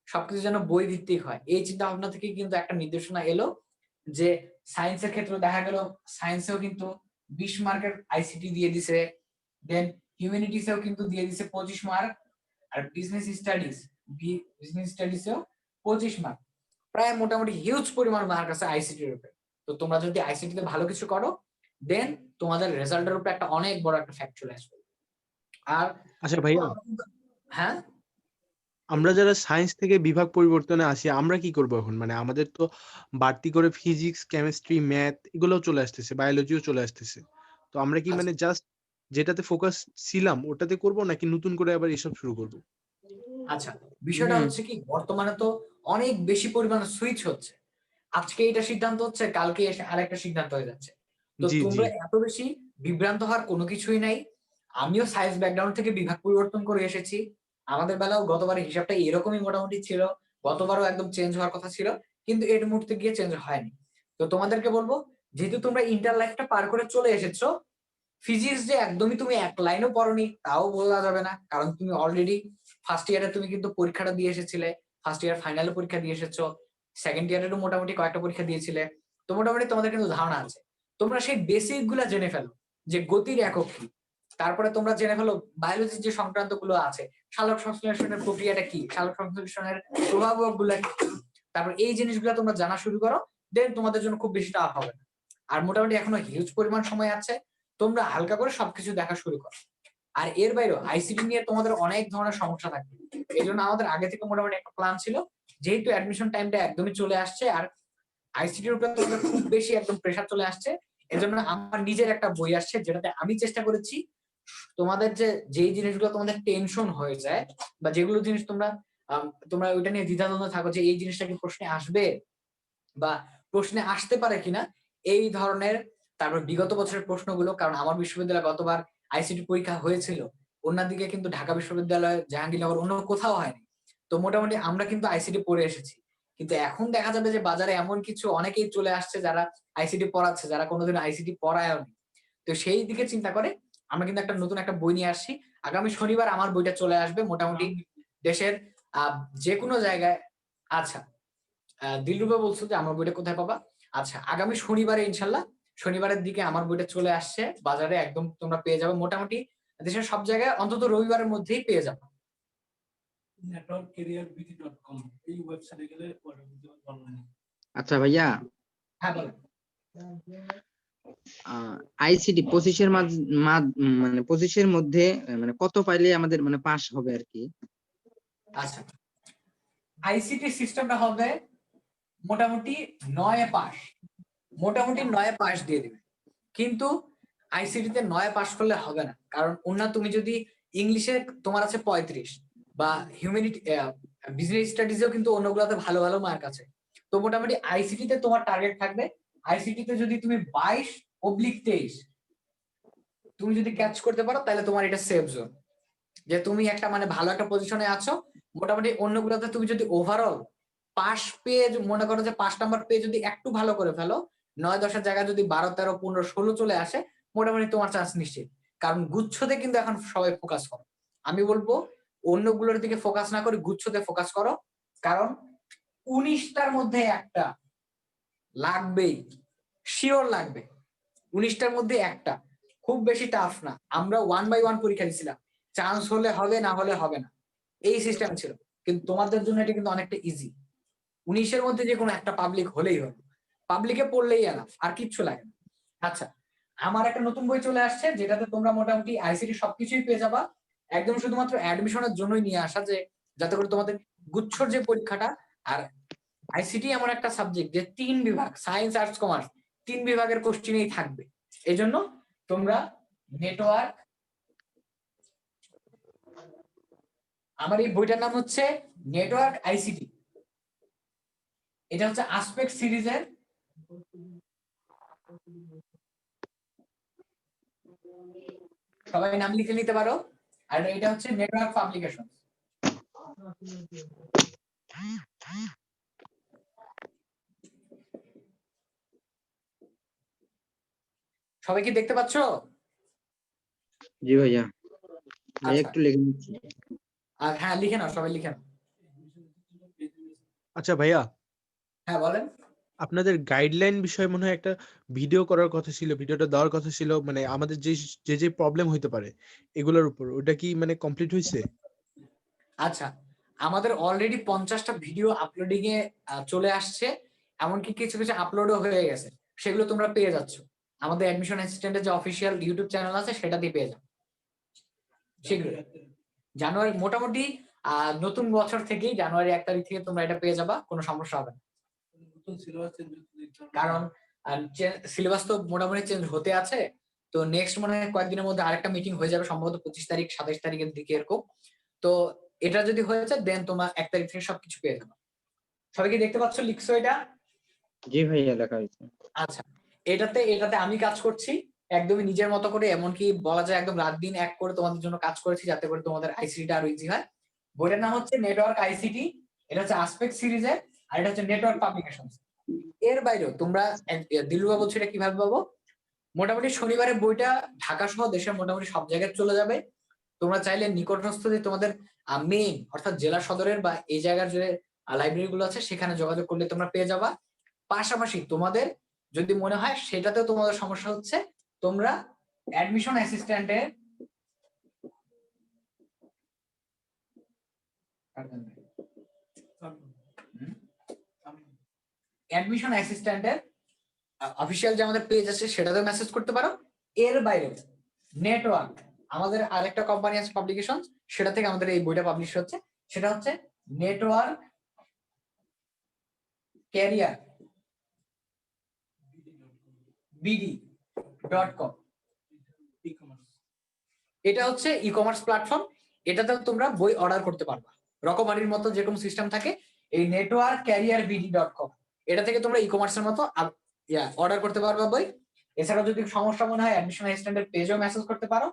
সবকিছু যেন বই ভিত্তিক হয়। এই চিন্তা ভাবনা থেকে কিন্তু একটা নির্দেশনা এলো যে সায়েন্সের ক্ষেত্রে দেখা গেল, সায়েন্সেও কিন্তু 20 মার্কের আইসিটি দিয়ে দিছে, দেন হিউম্যানিটিসেও কিন্তু দিয়ে দিছে 25 মার্ক, আর বিজনেস স্টাডিজেও 25 মার্ক। প্রায় মোটামুটি হিউজ পরিমাণ মার্ক আছে আইসিটির উপরে। তো তোমরা যদি আইসিটিতে ভালো কিছু করো, দেন তোমাদের রেজাল্টের উপরে একটা অনেক বড় একটা ফ্যাক্ট চলে আসবে। আর আচ্ছা ভাইয়া, হ্যাঁ, আমরা যারা সায়েন্স থেকে বিভাগ পরিবর্তনে আসি আমরা কি করবো এখন? মানে আমাদের তো বাড়তি করে ফিজিক্স, কেমিস্ট্রি, ম্যাথ এগুলোও চলে আসতেছে, বায়োলজিও চলে আসতেছে। তো আমরা কি মানে জাস্ট যেটাতে ফোকাস ছিলাম ওটাতে করব, নাকি নতুন করে আবার এসব শুরু করব? আচ্ছা, বিষয়টা হচ্ছে কি, বর্তমানে তো অনেক বেশি পরিমাণে সুইচ হচ্ছে। আজকে এটা সিদ্ধান্ত হচ্ছে, কালকে এসে আরেকটা সিদ্ধান্ত হয়ে যাচ্ছে। তো জি জি। তোমরা এত বেশি বিভ্রান্ত হওয়ার কোনো কিছুই নাই। আমিও সায়েন্স ব্যাকগ্রাউন্ড থেকে বিভাগ পরিবর্তন করে এসেছি। আমাদের বেলাও গতবারের হিসাবটা এরকমই মোটামুটি ছিল, গতবারও একদম চেঞ্জ হওয়ার কথা ছিল, কিন্তু এর মুহূর্তে গিয়ে চেঞ্জ হয়নি। তো তোমাদেরকে বলবো, যেহেতু তোমরা ইন্টার লাইফটা পার করে চলে এসেছো, ফিজিক্স যে একদমই তুমি এক লাইনও পড়োনি তাও বলা যাবে না, কারণ তুমি অলরেডি ফার্স্ট ইয়ারে তুমি কিন্তু পরীক্ষাটা দিয়ে এসেছিলে, ফার্স্ট ইয়ার ফাইনালে পরীক্ষা দিয়ে এসেছো, সেকেন্ড ইয়ারেরও মোটামুটি কয়েকটা পরীক্ষা দিয়েছিলে। তো মোটামুটি তোমাদের কিন্তু ধারণা আছে। তোমরা সেই বেসিক গুলা জেনে ফেলো, যে গতির একক কি। তারপরে তোমরা জেনে ফেলো বায়োলজির যে সংক্রান্ত গুলো আছে, সালোক সংশ্লেষণের প্রক্রিয়াটা কি, সালোক সংশ্লেষণের প্রভাবক গুলা কি। তারপর এই জিনিসগুলো তোমরা জানা শুরু করো, দেন তোমাদের জন্য খুব বেশি টাফ হবে না। আর মোটামুটি এখনো হিউজ পরিমাণ সময় আছে, তোমরা হালকা করে সবকিছু দেখা শুরু করো। আর এর বাইরেও আইসিটি নিয়ে তোমাদের অনেক ধরনের সমস্যা থাকবে। এই জন্য আমাদের আগে থেকে মোটামুটি একটা প্ল্যান ছিল, যেহেতু অ্যাডমিশন টাইমটা একদমই চলে আসছে, আর আইসিটির উপরে তোমাদের খুব বেশি একদম প্রেশার চলে আসছে। এজন্য আমার নিজের একটা বই আসছে, যেটাতে আমি চেষ্টা করেছি তোমাদের যে যেই জিনিসগুলো তোমাদের টেনশন হয়ে যায়, বা যেগুলো জিনিস তোমরা তোমরা ওইটা নিয়ে দ্বিধাদ্বন্দ্ব থাকো যে এই জিনিসটা কি প্রশ্নে আসবে বা প্রশ্নে আসতে পারে কিনা, এই ধরনের। তারপর বিগত বছরের প্রশ্নগুলো, কারণ আমার বিশ্ববিদ্যালয়ে গতবার আইসিটি পরীক্ষা হয়েছিল, অন্যদিকে কিন্তু ঢাকা বিশ্ববিদ্যালয়, জাহাঙ্গীরনগর, অন্য কোথাও হয়নি। তো মোটামুটি আমরা কিন্তু আইসিটি পড়ে এসেছি। কিন্তু এখন দেখা যাবে যে বাজারে এমন কিছু অনেকেই চলে আসছে যারা আইসিটি পড়াচ্ছে, যারা কোনোদিন আইসিটি পড়ায়নি। তো তো সেই দিকে চিন্তা করে আমরা কিন্তু একটা নতুন একটা বই নিয়ে আসছি। আগামী শনিবার আমার বইটা চলে আসবে মোটামুটি দেশের যে কোনো জায়গায়। আচ্ছা, দিলরুবা বলছো যে আমার বইটা কোথায় পাবা? আচ্ছা, আগামী শনিবারে ইনশাল্লাহ, শনিবারের দিকে আমার বইটা চলে আসছে বাজারে, একদম তোমরা পেয়ে যাবে মোটামুটি দেশের সব জায়গায়, অন্তত রবিবারের মধ্যেই পেয়ে যাবে। networkcareerbt.com এই ওয়েবসাইটে গেলে অনলাইনে। আচ্ছা ভাইয়া, হ্যাঁ বলো। আইসিটি 25-এর মানে 25-এর মধ্যে মানে কত পাইলে আমাদের মানে পাস হবে আর কি? আচ্ছা, আইসিটি সিস্টেমটা হবে মোটামুটি 9 পাস, মোটামুটি 9 পাস দিয়ে দিবে। কিন্তু আইসিটি তে 9 পাস করলে হবে না, কারণ অন্য তুমি যদি ইংলিশে তোমার আছে 35 বা হিউম্যানিটি বিজনেস স্টাডিজেও কিন্তু অন্যগুলোতে ভালো ভালো মার্ক আছে। তো মোটামুটি আইসিটি তে তোমার টার্গেট থাকবে, আইসিটি তে যদি তুমি 22/23 তুমি যদি ক্যাচ করতে পারো তাহলে তোমার এটা সেফ জোন, যে তুমি একটা মানে ভালো একটা পজিশনে আছো। মোটামুটি অন্যগুলোতে তুমি যদি ওভারঅল পাস পেয়ে মনে করো যে 5 নাম্বার পেয়ে যদি একটু ভালো করে ফেলো, 9-10-এর জায়গায় যদি 12, 13, 15, 16 চলে আসে, মোটামুটি তোমার চান্স নিশ্চিত। কারণ গুচ্ছতে কিন্তু এখন সবাই ফোকাস করো। আমি বলবো অন্যগুলোর দিকে ফোকাস না করে গুচ্ছতে ফোকাস করো, কারণ 19টার মধ্যে একটা লাগবেই, শিওর লাগবে। 19টার মধ্যে একটা, খুব বেশি টাফ না। আমরা 1 বাই 1 পরীক্ষা দিছিলাম, চান্স হলে হবে, না হলে হবে না, এই সিস্টেম ছিল। কিন্তু তোমাদের জন্য এটা কিন্তু অনেকটা ইজি। 19-এর মধ্যে যে কোনো একটা পাবলিক হলেই হবে, পাবলিকে পড়লেই এনাফ, আর কিচ্ছু লাগে না। আচ্ছা, আমার একটা নতুন বই চলে আসছে যেটাতে তোমরা মোটামুটি আইসিটি সবকিছুই পেয়ে যাবা, একদম শুধুমাত্র অ্যাডমিশনের জন্যই নিয়ে আসা, যে যাতে করে তোমাদের গুচ্ছর যে পরীক্ষাটা, আর আইসিটি এমন একটা সাবজেক্ট যে 3 বিভাগ, সায়েন্স, আর্টস, কমার্স, 3 বিভাগের কোশ্চেনই থাকবে। এই জন্য তোমরা নেটওয়ার্ক, আমার এই বইটার নাম হচ্ছে নেটওয়ার্ক আইসিটি, এটা হচ্ছে আসপেক্ট সিরিজের। সবাই নাম লিখে নিতে পারো। আর এটা হচ্ছে নেটওয়ার্ক পাবলিকেশন। সবাই কি দেখতে পাচ্ছো? জি ভাইয়া, আচ্ছা, একটু লিখে নিচ্ছি। আর হ্যাঁ লিখে নাও, সবাই লিখে নাও। আচ্ছা ভাইয়া, হ্যাঁ বলেন। আপনাদের গাইডলাইন বিষয়ে মনে হয় একটা ভিডিও করার কথা ছিল, ভিডিওটা দেওয়ার কথা ছিল, মানে আমাদের যে যে যে প্রবলেম হইতে পারে এগুলোর উপর, ওটা কি মানে কমপ্লিট হয়েছে? আচ্ছা, আমাদের অলরেডি 50টা ভিডিও আপলোডিং এ চলে আসছে, এমনকি কিছু কিছু আপলোডও হয়ে গেছে, সেগুলো তোমরা পেয়ে যাচ্ছ আমাদের অ্যাডমিশন অ্যাসিস্ট্যান্টের যে অফিসিয়াল ইউটিউব চ্যানেল আছে সেটাতেই পেয়ে যাবে শীঘ্রই। জানুয়ারি মোটামুটি নতুন বছর থেকেই জানুয়ারি 1 তারিখ থেকে তোমরা এটা পেয়ে যাবা, কোনো সমস্যা হবে না। কারণ সিলেবাস তো মোটামুটি চেঞ্জ হতে আছে। তো নেক্সট মনে হয় কয়েকদিনের মধ্যে আরেকটা মিটিং হয়ে যাবে, সম্ভবত 25 তারিখ, 27 তারিখের দিকে এরকম। তো এটা যদি হয়ে যায় দেন তোমার 1 তারিখ থেকে সবকিছু পেয়ে যাবে। সবাই কি দেখতে পাচ্ছ লিখছো এটা? জি ভাইয়া, লেখা হয়েছে। আচ্ছা, এটাতে আমি কাজ করছি একদমই নিজের মতো করে, এমনকি বলা যায় একদম রাত দিন এক করে তোমাদের জন্য কাজ করেছি, যাতে করে তোমাদের আইসিটিটা আরো ইজি হয়। বইটার নাম হচ্ছে নেটওয়ার্ক আইসিটি, এটা হচ্ছে আসপেক্ট সিরিজের, আর এটা হচ্ছে নেটওয়ার্ক পাবলিকেশন। এর বাইরেও তোমরা, দিলরুবা বলছো এটা কিভাবে পাবো, মোটামুটি শনিবারে বইটা ঢাকা সহ দেশের মোটামুটি সব জায়গায় চলে যাবে। তোমরা চাইলে নিকটস্থ যে তোমাদের মেইন অর্থাৎ জেলা সদরের বা এই জায়গার যে লাইব্রেরি গুলো আছে সেখানে যোগাযোগ করলে তোমরা পেয়ে যাবা। পাশাপাশি তোমাদের যদি মনে হয় সেটাতেও তোমাদের সমস্যা হচ্ছে, তোমরা অ্যাডমিশন অ্যাসিস্ট্যান্টের অফিসিয়াল যে আমাদের পেজ আছে সেটাতেও মেসেজ করতে পারো। এর বাইরে নেটওয়ার্ক, আমাদের আরেকটা কোম্পানি আছে পাবলিকেশন, সেটা থেকে আমাদের এই বইটা পাবলিশ হচ্ছে, সেটা হচ্ছে নেটওয়ার্ক ক্যারিয়ার BD.com। এটা হচ্ছে ই কমার্স প্ল্যাটফর্ম, এটাতে তোমরা বই অর্ডার করতে পারবা, রকমারির মতো যেরকম সিস্টেম থাকে এই নেটওয়ার্ক ক্যারিয়ার BD.com, এটা থেকে তোমরা ই কমার্সের মতো অর্ডার করতে পারবা বই। এছাড়াও যদি সমস্যা মনে হয় অ্যাডমিশন অ্যাসিস্ট্যান্টের পেজেও মেসেজ করতে পারো।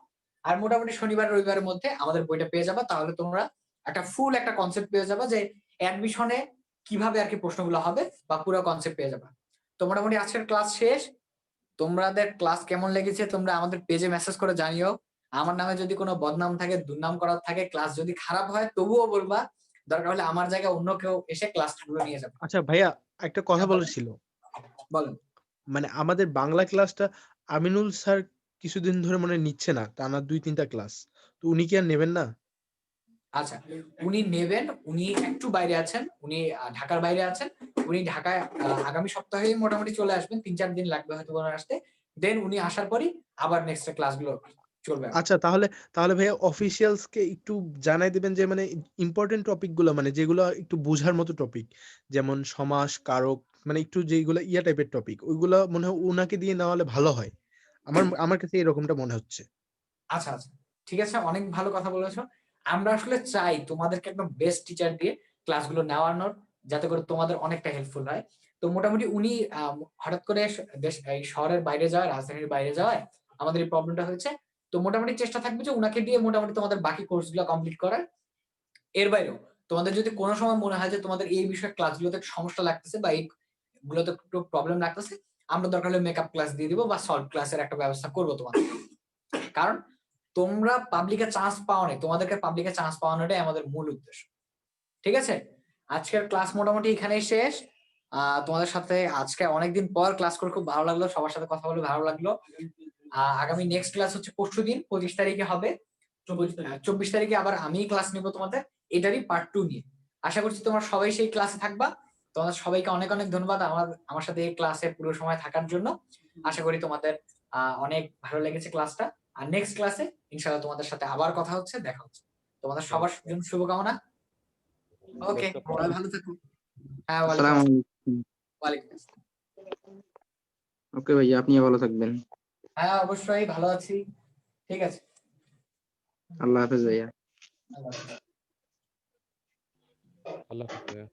আর মোটামুটি শনিবার রবিবারের মধ্যে আমাদের বইটা পেয়ে যাবা, তাহলে তোমরা একটা ফুল একটা কনসেপ্ট পেয়ে যাবা যে অ্যাডমিশনে কিভাবে আর কি প্রশ্নগুলো হবে, বা পুরো কনসেপ্ট পেয়ে যাবা। তো মোটামুটি আজকের ক্লাস শেষ। তোমাদের ক্লাস কেমন লেগেছে তোমরা আমাদের পেজে মেসেজ করে জানিও। আমার নামে যদি কোনো বদনাম থাকে, দুর্নাম করার থাকে, ক্লাস যদি খারাপ হয় তবুও বলবা, দরকার হলে আমার জায়গায় অন্য কেউ এসে ক্লাসগুলো নিয়ে যাবে। আচ্ছা ভাইয়া, একটা কথা হ্যাঁ, বলো। বলার ছিল। বলেন। মানে আমাদের বাংলা ক্লাসটা আমিনুল স্যার কিছুদিন ধরে মনে হয় নিচ্ছে না, টানা 2-3টা ক্লাস। তো উনি কি আর নেবেন না? আচ্ছা, উনি নেবেন, উনি একটু বাইরে আছেন, উনি ঢাকার বাইরে আছেন। উনি ঢাকায় আগামী সপ্তাহে মোটামুটি চলে আসবেন, 3-4 দিন লাগবে হয়তো ওনার আসতে। দেন উনি আসার পরই আবার নেক্সট ক্লাসগুলো চলবে। আচ্ছা, তাহলে ভাইয়া অফিসিয়ালস কে একটু জানাই দিবেন যে মানে ইম্পর্টেন্ট টপিক গুলো, মানে যেগুলো একটু বোঝার মতো টপিক, যেমন সমাস, কারক, মানে একটু যেগুলো ইয়া টাইপের টপিক, ওইগুলো মনে হয় উনাকে দিয়ে নেওয়া হলে ভালো হয়। আমার কাছে এরকমটা মনে হচ্ছে। আচ্ছা আচ্ছা, ঠিক আছে, অনেক ভালো কথা বলেছো। আমরা আসলে চাই তোমাদেরকে একদম বেস্ট টিচার দিয়ে ক্লাসগুলো নেওয়ানোর, যাতে করে তোমাদের অনেকটা হেল্পফুল হয়। তো মোটামুটি উনি হঠাৎ করে এই শহরের বাইরে যাওয়ায়, রাজধানীর বাইরে যাওয়ায় আমাদের এই প্রবলেমটা হয়েছে। তো মোটামুটি চেষ্টা থাকবে যে উনাকে দিয়ে মোটামুটি তোমাদের বাকি কোর্সগুলো কমপ্লিট করার। এর বাইরেও তোমাদের যদি কোনো সময় মনে হয় যে তোমাদের এই বিষয়ে ক্লাসগুলোতে সমস্যা লাগতেছে বা এইগুলোতে একটু প্রবলেম লাগতেছে, আমরা দরকার হলে মেকআপ ক্লাস দিয়ে দিব বা সলভ ক্লাসের একটা ব্যবস্থা করবো তোমাদের। কারণ তোমরা পাবলিকে চান্স পাও না, তোমাদেরকে পাবলিকে চান্স পাওয়ানোটাই আমাদের মূল উদ্দেশ্য। ঠিক আছে, আজকের ক্লাস মোটামুটি এখানেই শেষ। তোমাদের সাথে আজকে অনেকদিন পর ক্লাস করে খুব ভালো লাগলো, সবার সাথে কথা বলে ভালো লাগলো। আগামী নেক্সট ক্লাস হচ্ছে পরশুদিন 25 তারিখে হবে। 24 তারিখে আবার আমি ক্লাস নিব তোমাদের, এটারই পার্ট 2 নিয়ে। আশা করছি তোমরা সবাই সেই ক্লাসে থাকবা। তোমাদের সবাইকে অনেক অনেক ধন্যবাদ আমার সাথে এই ক্লাসে পুরো সময় থাকার জন্য। আশা করি তোমাদের অনেক ভালো লেগেছে ক্লাসটা। আর নেক্সট ক্লাসে ইনশাআল্লাহ তোমাদের সাথে আবার কথা হচ্ছে, দেখা হচ্ছে। তোমাদের সবার জন্য শুভকামনা। ওকে, Best of সবাই luck. ভালো থাকো। হ্যাঁ, ওয়ালাইকুম আসসালামু আসসালাম। আলাইকুম। ওয়ালাইকুম আসসালাম। ওকে ভাইয়া, আপনিও ভালো থাকবেন। হ্যাঁ, অবশ্যই ভালো আছি। ঠিক আছে, আল্লাহ হাফেজ ভাইয়া। আল্লাহ হাফেজ। আল্লাহ হাফেজ ভাইয়া।